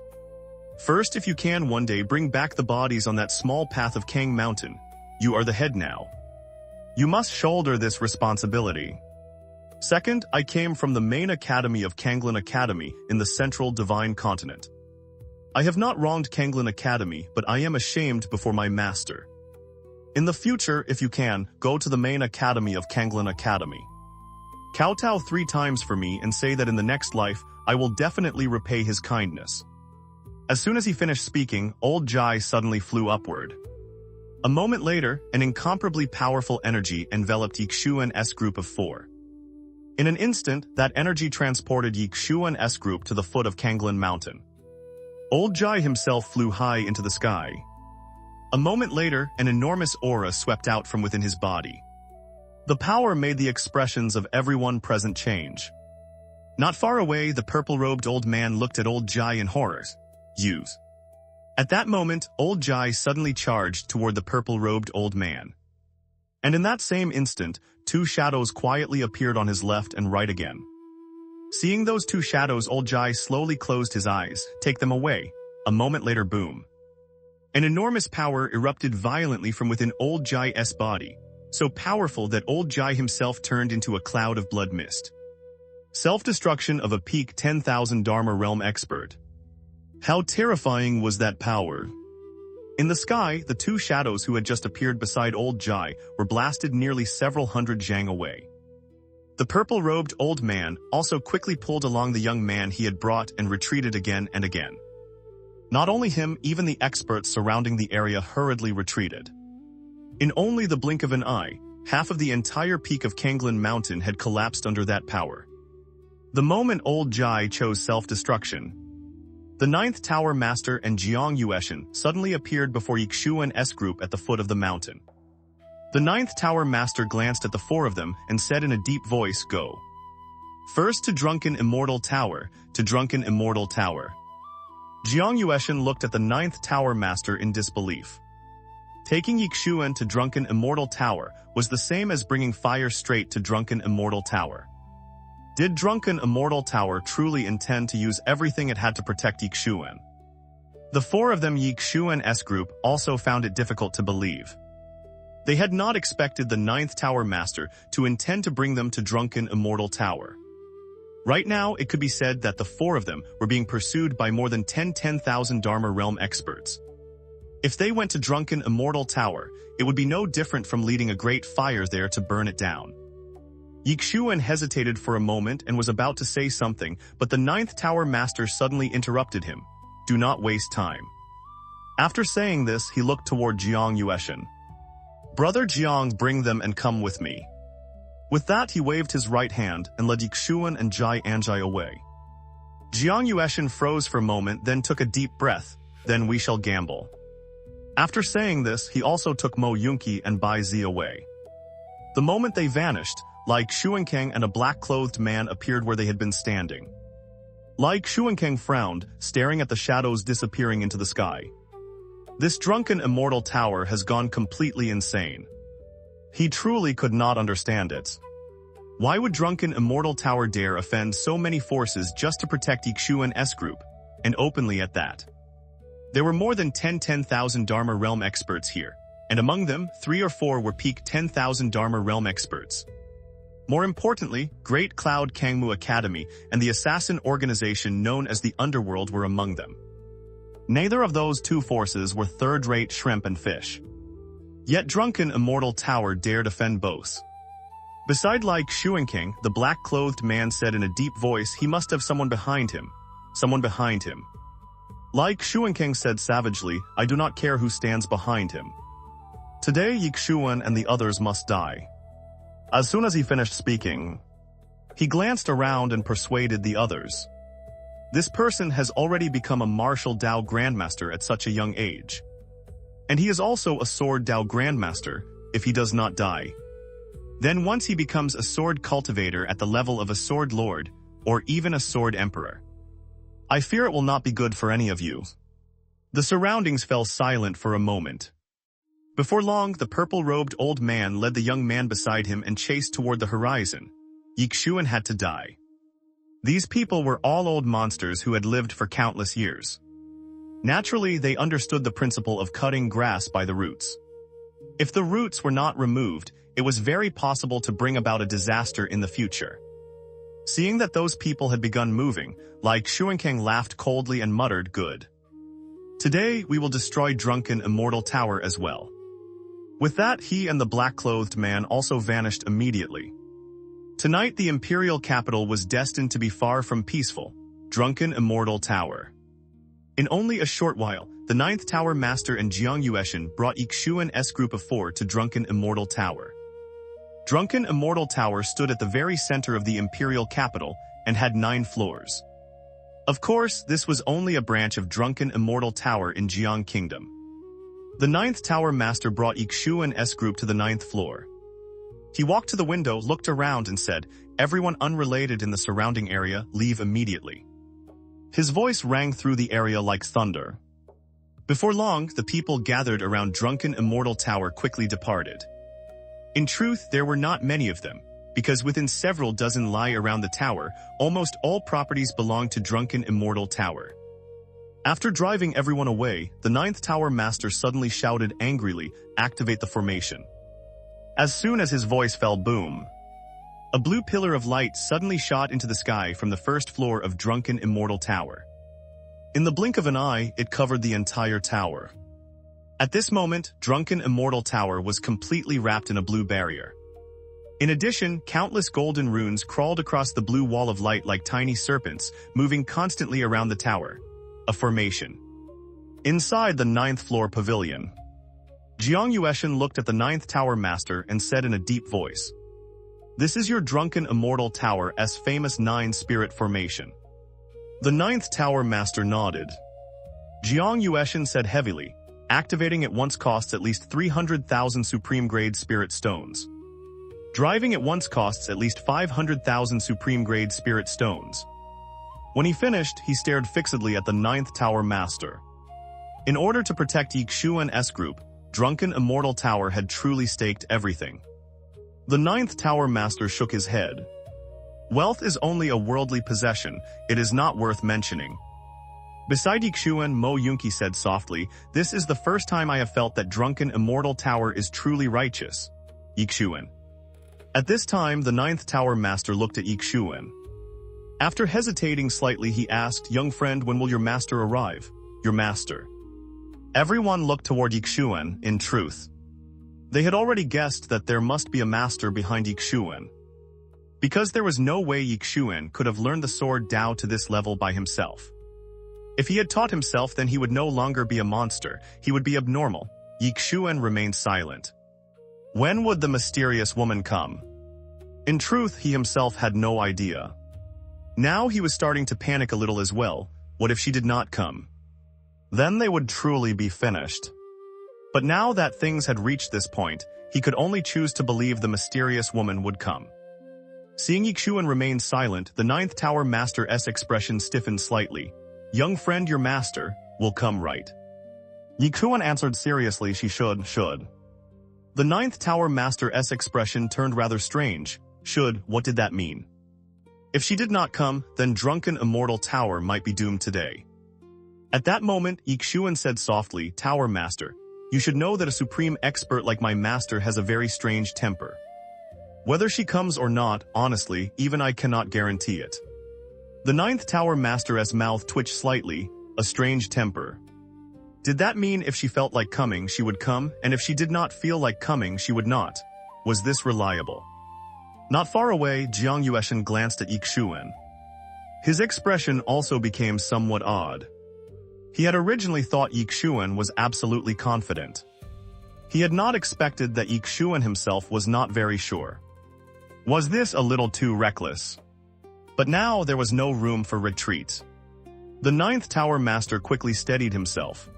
First, if you can one day bring back the bodies on that small path of Kang Mountain, you are the head now. You must shoulder this responsibility. Second, I came from the main academy of Canglan Academy in the central divine continent. I have not wronged Canglan Academy, but I am ashamed before my master. In the future, if you can, go to the main academy of Canglan Academy. Kowtow 3 times for me and say that in the next life, I will definitely repay his kindness. As soon as he finished speaking, old Ji suddenly flew upward. A moment later, an incomparably powerful energy enveloped Ye Xuan's group of 4. In an instant, that energy transported Ye Xuan's group to the foot of Canglan Mountain. Old Ji himself flew high into the sky. A moment later, an enormous aura swept out from within his body. The power made the expressions of everyone present change. Not far away, the purple-robed old man looked at old Ji in horror. Use. At that moment, old Ji suddenly charged toward the purple-robed old man. And in that same instant, 2 shadows quietly appeared on his left and right again. Seeing those 2 shadows, old Ji slowly closed his eyes. Take them away. A moment later, boom. An enormous power erupted violently from within old Ji's body, so powerful that old Ji himself turned into a cloud of blood mist. Self-destruction of a peak 10,000 Dharma Realm expert. How terrifying was that power? In the sky, the 2 shadows who had just appeared beside old Ji were blasted nearly several hundred zhang away. The purple-robed old man also quickly pulled along the young man he had brought and retreated again and again. Not only him, even the experts surrounding the area hurriedly retreated. In only the blink of an eye, half of the entire peak of Canglan Mountain had collapsed under that power. The moment old Ji chose self-destruction, the 9th Tower Master and Jiang Yueshan suddenly appeared before Ye Xuan's group at the foot of the mountain. The 9th Tower Master glanced at the 4 of them and said in a deep voice, "Go. First to Drunken Immortal Tower, to Drunken Immortal Tower." Jiang Yueshan looked at the 9th Tower Master in disbelief. Taking Ye Xuan to Drunken Immortal Tower was the same as bringing fire straight to Drunken Immortal Tower. Did Drunken Immortal Tower truly intend to use everything it had to protect Ye Xuan? The 4 of them Ye Xuan's group also found it difficult to believe. They had not expected the 9th Tower Master to intend to bring them to Drunken Immortal Tower. Right now, it could be said that the 4 of them were being pursued by more than 10,000 Dharma Realm experts. If they went to Drunken Immortal Tower, it would be no different from leading a great fire there to burn it down. Ye Xuan hesitated for a moment and was about to say something, but the 9th Tower Master suddenly interrupted him. Do not waste time. After saying this, he looked toward Jiang Yueshan. Brother Jiang, bring them and come with me. With that, he waved his right hand and led Ye Xuan and Ji Anzhi away. Jiang Yueshan froze for a moment, then took a deep breath. Then we shall gamble. After saying this, he also took Mo Yunqi and Bai Ze away. The moment they vanished, Lai Xuankang and a black-clothed man appeared where they had been standing. Lai Xuankang frowned, staring at the shadows disappearing into the sky. This Drunken Immortal Tower has gone completely insane. He truly could not understand it. Why would Drunken Immortal Tower dare offend so many forces just to protect Ye Xuan's group, and openly at that? There were more than 10,000 Dharma Realm experts here, and among them, 3 or 4 were peak 10,000 Dharma Realm experts. More importantly, Great Cloud Cangmu Academy and the assassin organization known as the Underworld were among them. Neither of those 2 forces were third-rate shrimp and fish. Yet drunken Immortal Tower dare defend both. Beside like Xuan, the black-clothed man said in a deep voice he must have someone behind him. Someone behind him. Like Xuan said savagely, I do not care who stands behind him. Today Ye Xuan and the others must die. As soon as he finished speaking, he glanced around and persuaded the others. This person has already become a martial Dao Grandmaster at such a young age. And he is also a sword Dao Grandmaster, if he does not die. Then once he becomes a sword cultivator at the level of a sword lord, or even a sword emperor. I fear it will not be good for any of you. The surroundings fell silent for a moment. Before long, the purple-robed old man led the young man beside him and chased toward the horizon. Ye Xuan had to die. These people were all old monsters who had lived for countless years. Naturally, they understood the principle of cutting grass by the roots. If the roots were not removed, it was very possible to bring about a disaster in the future. Seeing that those people had begun moving, like Xuan laughed coldly and muttered, good. Today, we will destroy drunken Immortal Tower as well. With that, he and the black-clothed man also vanished immediately. Tonight, the Imperial Capital was destined to be far from peaceful. Drunken Immortal Tower. In only a short while, the 9th Tower Master and Jiang Yueshan brought Ye Xuan's group of 4 to Drunken Immortal Tower. Drunken Immortal Tower stood at the very center of the Imperial Capital and had 9 floors. Of course, this was only a branch of Drunken Immortal Tower in Jiang Kingdom. The 9th Tower Master brought Ye Xuan's group to the 9th floor. He walked to the window, looked around and said, everyone unrelated in the surrounding area, leave immediately. His voice rang through the area like thunder. Before long, the people gathered around Drunken Immortal Tower quickly departed. In truth, there were not many of them, because within several dozen lie around the tower, almost all properties belong to Drunken Immortal Tower. After driving everyone away, the 9th Tower Master suddenly shouted angrily, activate the formation. As soon as his voice fell, boom. A blue pillar of light suddenly shot into the sky from the first floor of Drunken Immortal Tower. In the blink of an eye, it covered the entire tower. At this moment, Drunken Immortal Tower was completely wrapped in a blue barrier. In addition, countless golden runes crawled across the blue wall of light like tiny serpents, moving constantly around the tower. A formation. Inside the 9th floor pavilion, Jiang Yueshan looked at the 9th Tower Master and said in a deep voice, this is your Drunken Immortal Tower's famous 9-spirit formation. The 9th Tower Master nodded. Jiang Yueshan said heavily, activating it once costs at least 300,000 supreme-grade spirit stones. Driving it once costs at least 500,000 supreme-grade spirit stones. When he finished, he stared fixedly at the 9th Tower Master. In order to protect Ye Xuan's group, Drunken Immortal Tower had truly staked everything. The 9th Tower Master shook his head. Wealth is only a worldly possession, it is not worth mentioning. Beside Ye Xuan, Yunqi said softly, this is the first time I have felt that Drunken Immortal Tower is truly righteous. Ye Xuan. At this time, the 9th Tower Master looked at Ye Xuan. After hesitating slightly, he asked, young friend, when will your master arrive? Your master. Everyone looked toward Ye Xuan, in truth. They had already guessed that there must be a master behind Ye Xuan. Because there was no way Ye Xuan could have learned the sword Dao to this level by himself. If he had taught himself, then he would no longer be a monster, he would be abnormal. Ye Xuan remained silent. When would the mysterious woman come? In truth, he himself had no idea. Now he was starting to panic a little as well. What if she did not come? Then they would truly be finished. But now that things had reached this point, he could only choose to believe the mysterious woman would come. Seeing Ye Xuan remain silent, the 9th Tower Master's expression stiffened slightly. Young friend, your master will come, right? Ye Xuan answered seriously, she should. The 9th Tower Master's expression turned rather strange. Should, what did that mean? If she did not come, then Drunken Immortal Tower might be doomed today. At that moment, Ye Xuan said softly, Tower Master, you should know that a supreme expert like my master has a very strange temper. Whether she comes or not, honestly, even I cannot guarantee it. The 9th Tower Master's mouth twitched slightly, a strange temper. Did that mean if she felt like coming, she would come, and if she did not feel like coming, she would not? Was this reliable? Not far away, Jiang Yueshan glanced at Ye Xuan. His expression also became somewhat odd. He had originally thought Ye Xuan was absolutely confident. He had not expected that Ye Xuan himself was not very sure. Was this a little too reckless? But now there was no room for retreat. The Ninth Tower Master quickly steadied himself.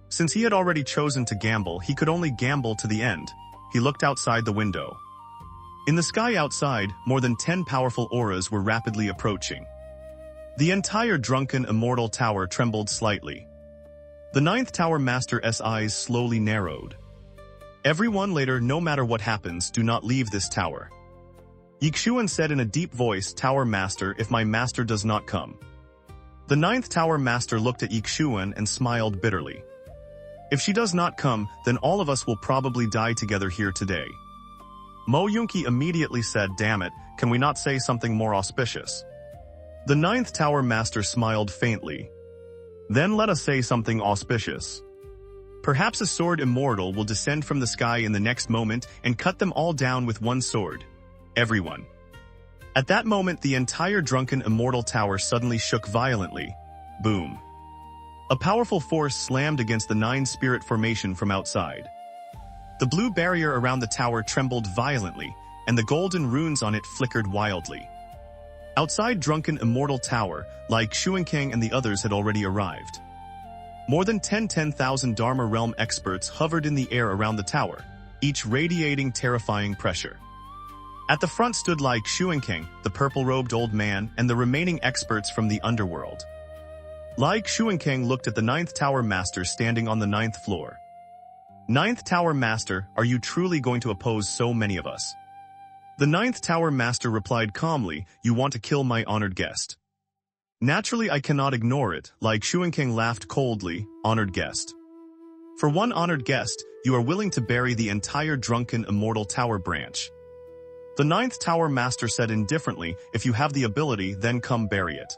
Since he had already chosen to gamble, he could only gamble to the end. He looked outside the window. In the sky outside, more than 10 powerful auras were rapidly approaching. The entire drunken Immortal Tower trembled slightly. The Ninth Tower Master's eyes slowly narrowed. Everyone later, no matter what happens, do not leave this tower. Ye Xuan said in a deep voice, Tower Master, if my master does not come. The Ninth Tower Master looked at Ye Xuan and smiled bitterly. If she does not come, then all of us will probably die together here today. Yunqi immediately said, damn it, can we not say something more auspicious? The Ninth Tower Master smiled faintly. Then let us say something auspicious. Perhaps a sword immortal will descend from the sky in the next moment and cut them all down with one sword. Everyone. At that moment, the entire drunken Immortal Tower suddenly shook violently. Boom. A powerful force slammed against the 9-spirit formation from outside. The blue barrier around the tower trembled violently, and the golden runes on it flickered wildly. Outside drunken Immortal Tower, like Xuanking and the others had already arrived. More than 10,000 Dharma Realm experts hovered in the air around the tower, each radiating terrifying pressure. At the front stood like Xuanking, the purple-robed old man, and the remaining experts from the Underworld. Like Xuanking looked at the Ninth Tower Master standing on the 9th floor. Ninth Tower Master, are you truly going to oppose so many of us? The Ninth Tower Master replied calmly, you want to kill my honored guest. Naturally, I cannot ignore it, like Xuanking laughed coldly, honored guest. For one honored guest, you are willing to bury the entire drunken Immortal Tower branch. The Ninth Tower Master said indifferently, if you have the ability, then come bury it.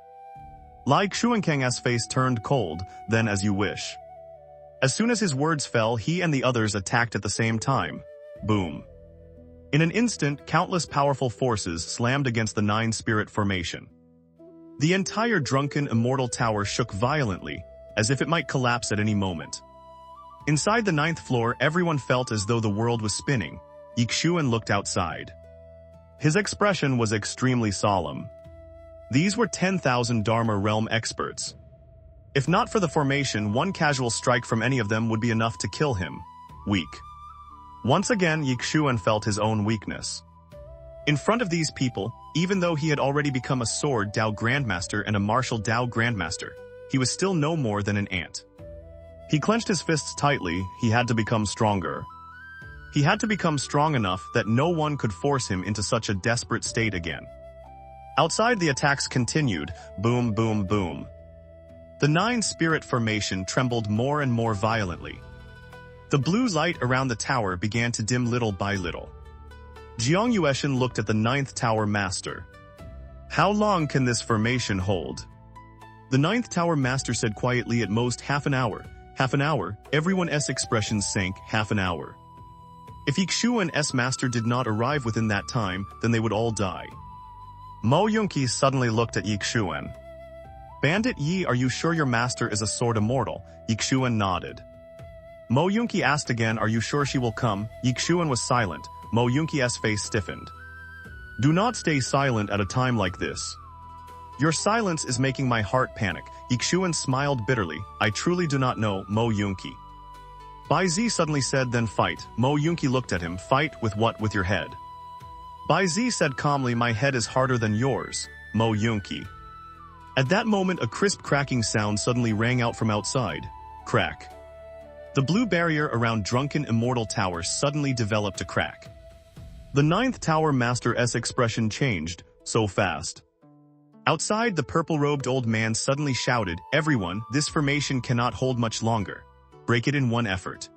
Like Xuankang's face turned cold, then as you wish. As soon as his words fell, he and the others attacked at the same time. Boom. In an instant, countless powerful forces slammed against the 9-spirit formation. The entire drunken Immortal Tower shook violently, as if it might collapse at any moment. Inside the 9th floor, everyone felt as though the world was spinning. Ye Xuan looked outside. His expression was extremely solemn. These were 10,000 Dharma Realm experts. If not for the formation, one casual strike from any of them would be enough to kill him. Weak. Once again, Ye Xuan felt his own weakness. In front of these people, even though he had already become a Sword Dao Grandmaster and a Martial Dao Grandmaster, he was still no more than an ant. He clenched his fists tightly. He had to become stronger. He had to become strong enough that no one could force him into such a desperate state again. Outside, the attacks continued, boom, boom, boom. The 9-spirit formation trembled more and more violently. The blue light around the tower began to dim little by little. Jiang Yueshan looked at the 9th Tower Master. How long can this formation hold? The 9th Tower Master said quietly, at most half an hour. Half an hour, everyone's expressions sank, half an hour. If Ye Xuan's master did not arrive within that time, then they would all die. Yunqi suddenly looked at Ye Xuan. Bandit Yi, are you sure your master is a sword immortal? Ye Xuan nodded. Yunqi asked again, are you sure she will come? Ye Xuan was silent. Yunqi's face stiffened. Do not stay silent at a time like this. Your silence is making my heart panic. Ye Xuan smiled bitterly. I truly do not know, Yunqi. Bai Ze suddenly said, then fight. Yunqi looked at him. Fight with what? With your head. Bai Ze said calmly, my head is harder than yours, Yunqi. At that moment, a crisp cracking sound suddenly rang out from outside. Crack. The blue barrier around drunken Immortal Tower suddenly developed a crack. The 9th Tower Master's expression changed, so fast. Outside, the purple-robed old man suddenly shouted, everyone, this formation cannot hold much longer. Break it in one effort.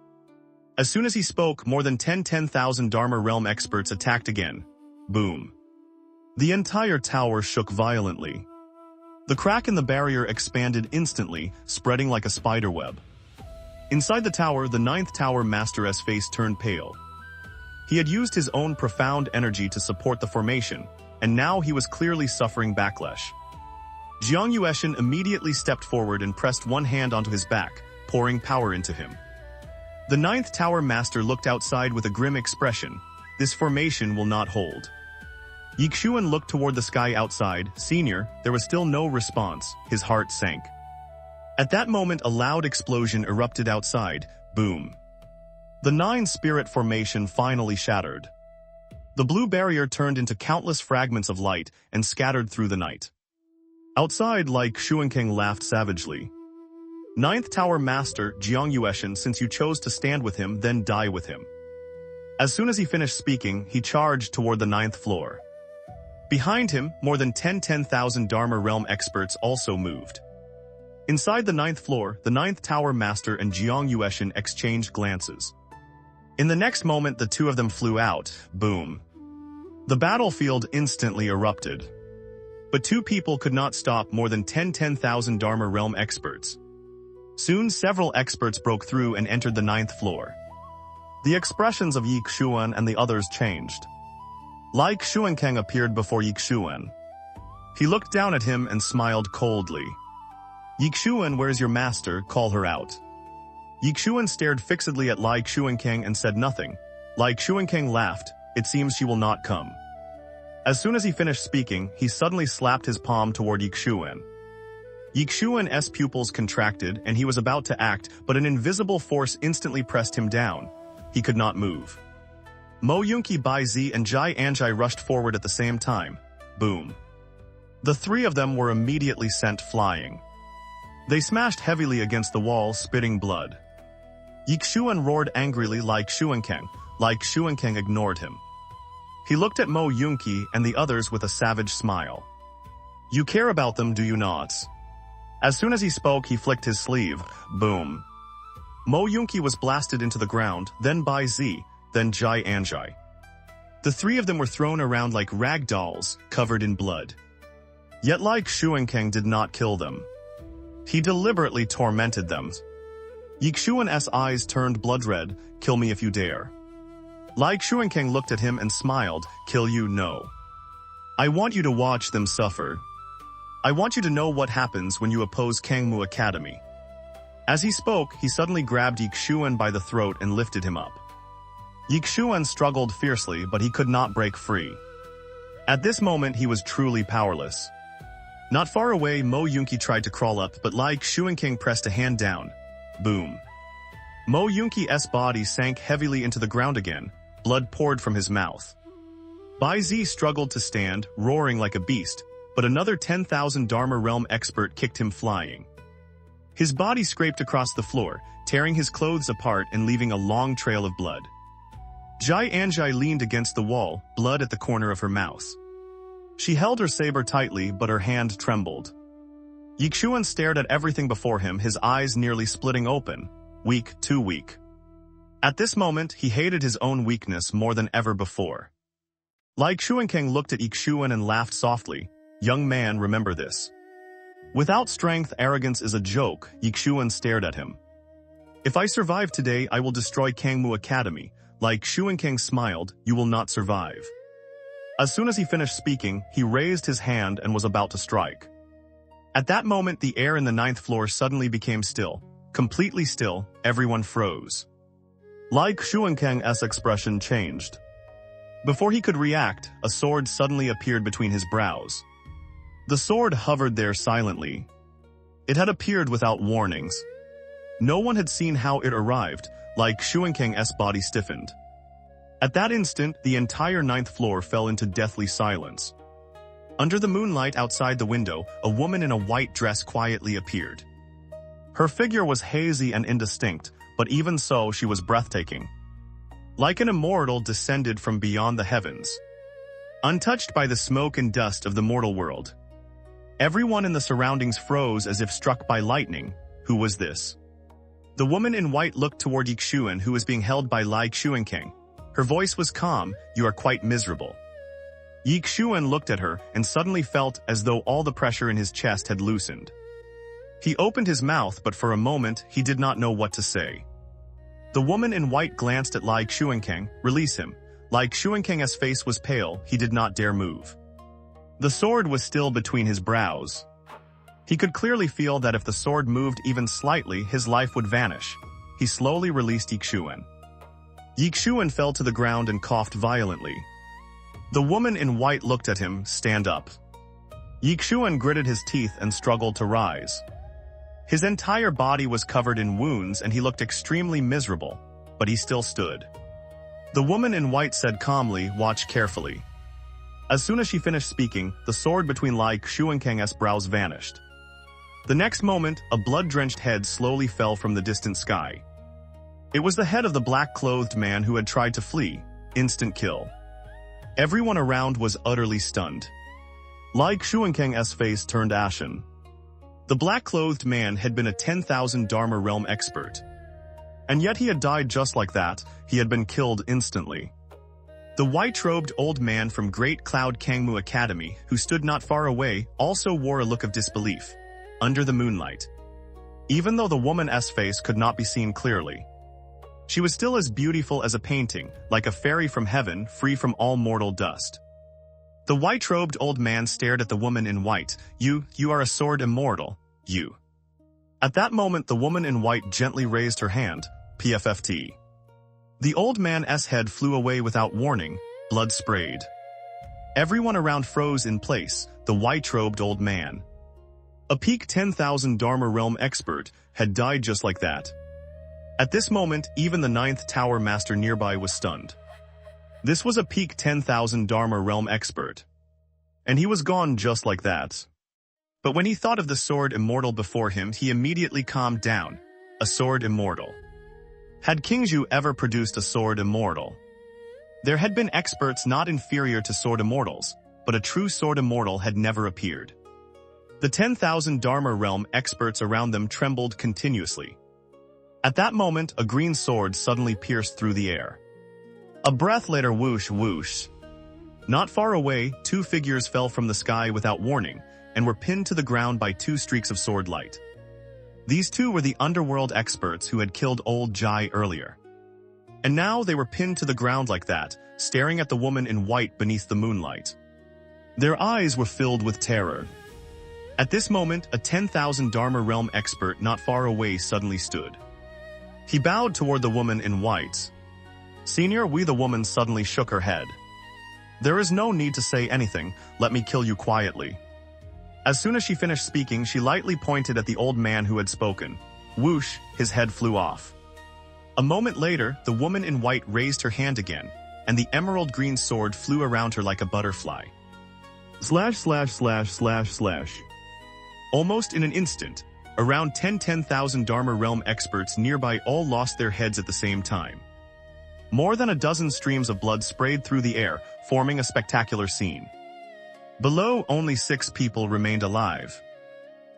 As soon as he spoke, more than 10,000 Dharma Realm experts attacked again. Boom. The entire tower shook violently. The crack in the barrier expanded instantly, spreading like a spiderweb. Inside the tower, the ninth tower master's face turned pale. He had used his own profound energy to support the formation, and now he was clearly suffering backlash. Jiang Yueshan immediately stepped forward and pressed one hand onto his back, pouring power into him. The ninth tower master looked outside with a grim expression. This formation will not hold. Ye Xuan looked toward the sky outside. Senior, there was still no response. His heart sank. At that moment, a loud explosion erupted outside. Boom. The nine-spirit formation finally shattered. The blue barrier turned into countless fragments of light and scattered through the night. Outside, like Xuankang laughed savagely. Ninth Tower Master, Jiang Yueshan, since you chose to stand with him, then die with him. As soon as he finished speaking, he charged toward the ninth floor. Behind him, more than 10 Thousand Dharma Realm experts also moved. Inside the ninth floor, the ninth Tower Master and Jiang Yueshan exchanged glances. In the next moment, the two of them flew out. Boom. The battlefield instantly erupted. But two people could not stop more than 10 Thousand Dharma Realm experts. Soon, several experts broke through and entered the ninth floor. The expressions of Ye Xuan and the others changed. Like Xuankang appeared before Ye Xuan. He looked down at him and smiled coldly. Ye Xuan, where's your master? Call her out. Ye Xuan stared fixedly at Lai Xuankang and said nothing. Lai Xuankang laughed. It seems she will not come. As soon as he finished speaking, he suddenly slapped his palm toward Ye Xuan. Ye Xuan's pupils contracted and he was about to act, but an invisible force instantly pressed him down. He could not move. Yunqi, Bai Ze and Ji Anzhi rushed forward at the same time. Boom. The three of them were immediately sent flying. They smashed heavily against the wall, spitting blood. Ye Xuan roared angrily like Xuankang. Like Xuankang ignored him. He looked at Yunqi and the others with a savage smile. You care about them, do you not? As soon as he spoke, he flicked his sleeve. Boom. Yunqi was blasted into the ground, then Bai Ze, then Ji Anzhi. The three of them were thrown around like rag dolls, covered in blood. Yet like Xuankang did not kill them. He deliberately tormented them. Ye Xuan's eyes turned blood red. Kill me if you dare. Like Xuankang looked at him and smiled. Kill you, no. I want you to watch them suffer. I want you to know what happens when you oppose Cangmu Academy. As he spoke, he suddenly grabbed Ye Xuan by the throat and lifted him up. Ye Xuan struggled fiercely, but he could not break free. At this moment, he was truly powerless. Not far away, Yunqi tried to crawl up, but like Xuankang pressed a hand down. Boom. Yunqi's body sank heavily into the ground again. Blood poured from his mouth. Bai Ze struggled to stand, roaring like a beast, but another 10,000 Dharma Realm expert kicked him flying. His body scraped across the floor, tearing his clothes apart and leaving a long trail of blood. Ji Anzhi leaned against the wall, blood at the corner of her mouth. She held her saber tightly, but her hand trembled. Ye Xuan stared at everything before him, his eyes nearly splitting open. Weak, too weak. At this moment, he hated his own weakness more than ever before. Like Xuankang looked at Ye Xuan and laughed softly. Young man, remember this. Without strength, arrogance is a joke. Ye Xuan stared at him. If I survive today, I will destroy Cangmu Academy. Like Xuankang smiled, you will not survive. As soon as he finished speaking, he raised his hand and was about to strike. At that moment, the air in the ninth floor suddenly became still. Completely still, everyone froze. Like Xuankang's expression changed. Before he could react, a sword suddenly appeared between his brows. The sword hovered there silently. It had appeared without warnings. No one had seen how it arrived. Like Xuankang's body stiffened. At that instant, the entire ninth floor fell into deathly silence. Under the moonlight outside the window, a woman in a white dress quietly appeared. Her figure was hazy and indistinct, but even so, she was breathtaking. Like an immortal descended from beyond the heavens. Untouched by the smoke and dust of the mortal world. Everyone in the surroundings froze as if struck by lightning. Who was this? The woman in white looked toward Ye Xuan, who was being held by Lai Xuankang. Her voice was calm. You are quite miserable. Ye Xuan looked at her and suddenly felt as though all the pressure in his chest had loosened. He opened his mouth, but for a moment, he did not know what to say. The woman in white glanced at Lai Xuankang. Release him. Lai Xuankang's face was pale, he did not dare move. The sword was still between his brows. He could clearly feel that if the sword moved even slightly, his life would vanish. He slowly released Ye Xuan. Ye Xuan fell to the ground and coughed violently. The woman in white looked at him. Stand up. Ye Xuan gritted his teeth and struggled to rise. His entire body was covered in wounds and he looked extremely miserable, but he still stood. The woman in white said calmly, watch carefully. As soon as she finished speaking, the sword between Lai Xuankang's brows vanished. The next moment, a blood-drenched head slowly fell from the distant sky. It was the head of the black-clothed man who had tried to flee. Instant kill. Everyone around was utterly stunned. Lai Xuankang's face turned ashen. The black-clothed man had been a 10,000 Dharma Realm expert. And yet he had died just like that. He had been killed instantly. The white-robed old man from Great Cloud Cangmu Academy, who stood not far away, also wore a look of disbelief. Under the moonlight. Even though the woman's face could not be seen clearly. She was still as beautiful as a painting, like a fairy from heaven, free from all mortal dust. The white-robed old man stared at the woman in white. You are a sword immortal, you. At that moment the woman in white gently raised her hand, PFFT. The old man's head flew away without warning, blood sprayed. Everyone around froze in place, the white-robed old man. A peak 10,000 Dharma Realm expert had died just like that. At this moment, even the 9th Tower Master nearby was stunned. This was a peak 10,000 Dharma Realm expert. And he was gone just like that. But when he thought of the sword immortal before him, he immediately calmed down. A sword immortal. Had Qingzhou ever produced a sword immortal? There had been experts not inferior to sword immortals, but a true sword immortal had never appeared. The 10,000 Dharma Realm experts around them trembled continuously. At that moment, a green sword suddenly pierced through the air. A breath later, whoosh, whoosh. Not far away, two figures fell from the sky without warning, and were pinned to the ground by two streaks of sword light. These two were the Underworld experts who had killed old Jai earlier. And now they were pinned to the ground like that, staring at the woman in white beneath the moonlight. Their eyes were filled with terror. At this moment, a 10,000 Dharma Realm expert not far away suddenly stood. He bowed toward the woman in white. Senior, the woman suddenly shook her head. There is no need to say anything, let me kill you quietly. As soon as she finished speaking, she lightly pointed at the old man who had spoken. Whoosh, his head flew off. A moment later, the woman in white raised her hand again, and the emerald green sword flew around her like a butterfly. //////. Almost in an instant, around 10,000 Dharma Realm experts nearby all lost their heads at the same time. More than a dozen streams of blood sprayed through the air, forming a spectacular scene. Below, only 6 people remained alive.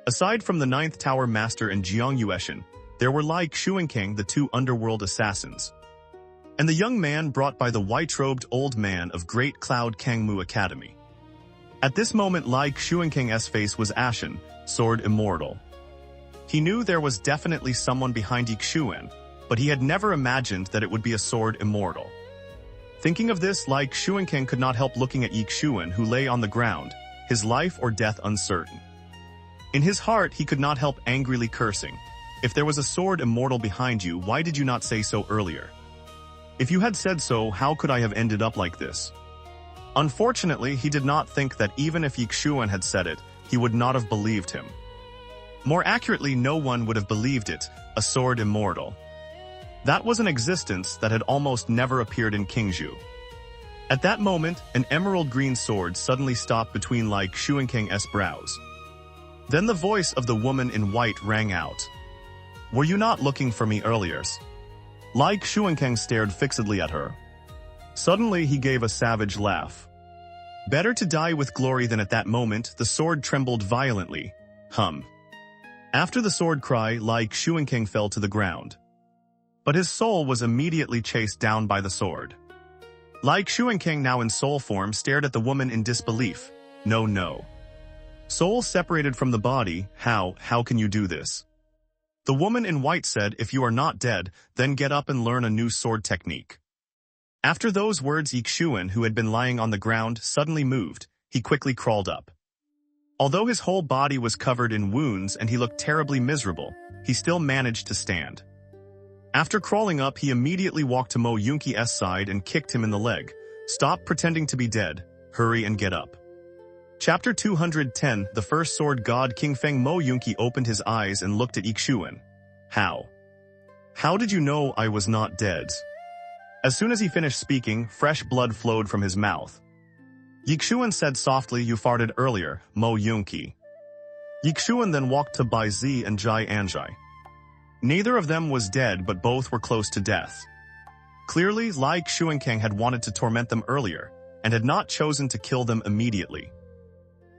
Aside from the 9th Tower Master and Jiang Yueshan, there were Lai Xuankang, the 2 underworld assassins, and the young man brought by the white-robed old man of Great Cloud Cangmu Academy. At this moment, Lai Xuankang's face was ashen, sword immortal. He knew there was definitely someone behind Ye Xuan, but he had never imagined that it would be a sword immortal. Thinking of this, Lai Xuankang could not help looking at Ye Xuan, who lay on the ground, his life or death uncertain. In his heart, he could not help angrily cursing. If there was a sword immortal behind you, why did you not say so earlier? If you had said so, how could I have ended up like this? Unfortunately, he did not think that even if Ye Xuan had said it, he would not have believed him. More accurately, no one would have believed it, a sword immortal. That was an existence that had almost never appeared in Qingzhou. At that moment, an emerald green sword suddenly stopped between Lai Xuankang's brows. Then the voice of the woman in white rang out. Were you not looking for me earlier? Lai Xuankang stared fixedly at her. Suddenly, he gave a savage laugh. Better to die with glory than at that moment, the sword trembled violently. After the sword cry, Lai Xuankang fell to the ground. But his soul was immediately chased down by the sword. Lai Xuankang, now in soul form, stared at the woman in disbelief. No. Soul separated from the body, how can you do this? The woman in white said, if you are not dead, then get up and learn a new sword technique. After those words, Ye Xuan, who had been lying on the ground, suddenly moved. He quickly crawled up. Although his whole body was covered in wounds and he looked terribly miserable, he still managed to stand. After crawling up, he immediately walked to Mo Yunqi's side and kicked him in the leg. Stop pretending to be dead. Hurry and get up. Chapter 210, The First Sword God. King Feng. Mo Yunqi opened his eyes and looked at Ye Xuan. How did you know I was not dead? As soon as he finished speaking, fresh blood flowed from his mouth. Ye Xuan said softly, you farted earlier, Mo Yunqi. Ye Xuan then walked to Bai Ze and Ji Anzhi. Neither of them was dead, but both were close to death. Clearly, Lai Xuankang had wanted to torment them earlier, and had not chosen to kill them immediately.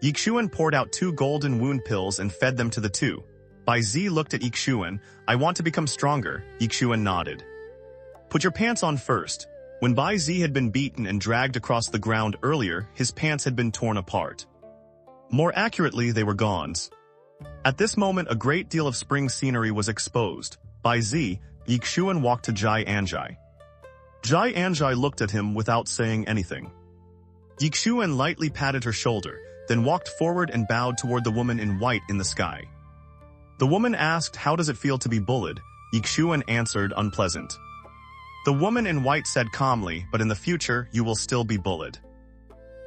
Ye Xuan poured out 2 golden wound pills and fed them to the two. Bai Ze looked at Ye Xuan. I want to become stronger. Ye Xuan nodded. Put your pants on first. When Bai Ze had been beaten and dragged across the ground earlier, his pants had been torn apart. More accurately, they were gongs. At this moment, a great deal of spring scenery was exposed. Bai Ze, Ye Xuan walked to Ji Anzhi. Ji Anzhi looked at him without saying anything. Ye Xuan lightly patted her shoulder, then walked forward and bowed toward the woman in white in the sky. The woman asked, how does it feel to be bullied? Ye Xuan answered, unpleasant. The woman in white said calmly, but in the future, you will still be bullied.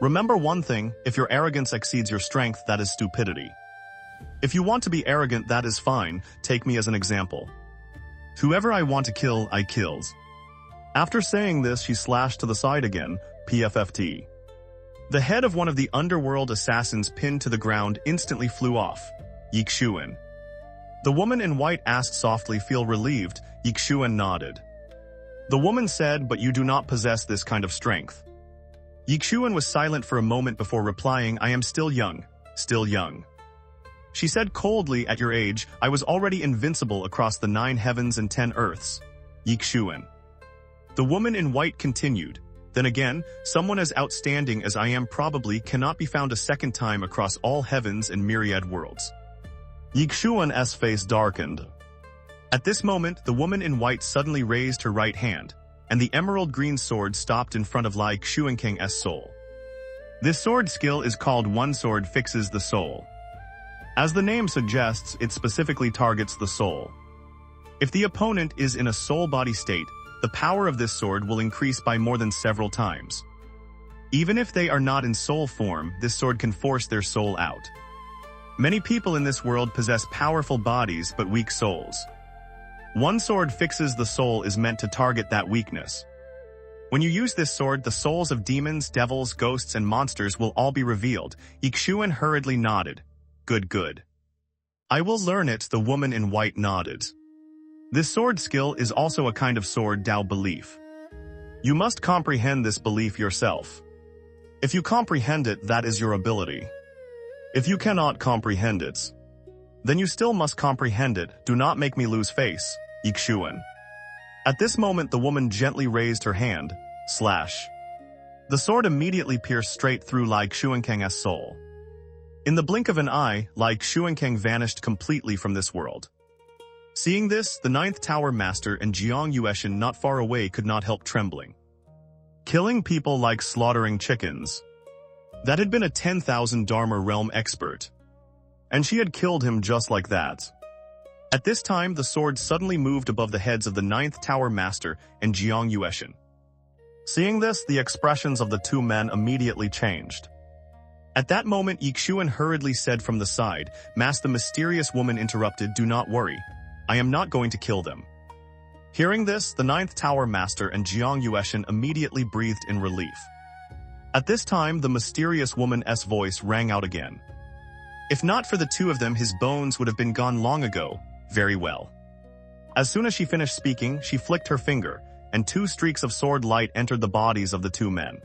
Remember one thing, if your arrogance exceeds your strength, that is stupidity. If you want to be arrogant, that is fine. Take me as an example. Whoever I want to kill, I kills. After saying this, she slashed to the side again, PFFT. The head of one of the Underworld assassins pinned to the ground instantly flew off. Ye Xuan. The woman in white asked softly, feel relieved? Ye Xuan nodded. The woman said, but you do not possess this kind of strength. Ye Xuan was silent for a moment before replying, I am still young. Still young. She said coldly, at your age, I was already invincible across the 9 heavens and 10 earths. Ye Xuan. The woman in white continued. Then again, someone as outstanding as I am probably cannot be found a second time across all heavens and myriad worlds. Ye Xuan's face darkened. At this moment, the woman in white suddenly raised her right hand, and the emerald green sword stopped in front of Lai Xuankang's soul. This sword skill is called One Sword Fixes the Soul. As the name suggests, it specifically targets the soul. If the opponent is in a soul-body state, the power of this sword will increase by more than several times. Even if they are not in soul form, this sword can force their soul out. Many people in this world possess powerful bodies but weak souls. One Sword Fixes the Soul is meant to target that weakness. When you use this sword, the souls of demons, devils, ghosts, and monsters will all be revealed. Ye Xuan hurriedly nodded. Good. I will learn it, the woman in white nodded. This sword skill is also a kind of sword Dao belief. You must comprehend this belief yourself. If you comprehend it, that is your ability. If you cannot comprehend it, then you still must comprehend it. Do not make me lose face, Ye Xuan. At this moment, the woman gently raised her hand. Slash. The sword immediately pierced straight through Lai Xuankang's soul. In the blink of an eye, Lai Xuankang vanished completely from this world. Seeing this, the 9th Tower Master and Jiang Yueshan not far away could not help trembling. Killing people like slaughtering chickens. That had been a 10,000 Dharma Realm expert. And she had killed him just like that. At this time, the sword suddenly moved above the heads of the 9th Tower Master and Jiang Yueshan. Seeing this, the expressions of the two men immediately changed. At that moment, Ye Xuan hurriedly said from the side, the mysterious woman interrupted, do not worry. I am not going to kill them. Hearing this, the 9th Tower Master and Jiang Yueshan immediately breathed in relief. At this time, the mysterious woman's voice rang out again. If not for the two of them, his bones would have been gone long ago. Very well. As soon as she finished speaking, she flicked her finger, and 2 streaks of sword light entered the bodies of the two men.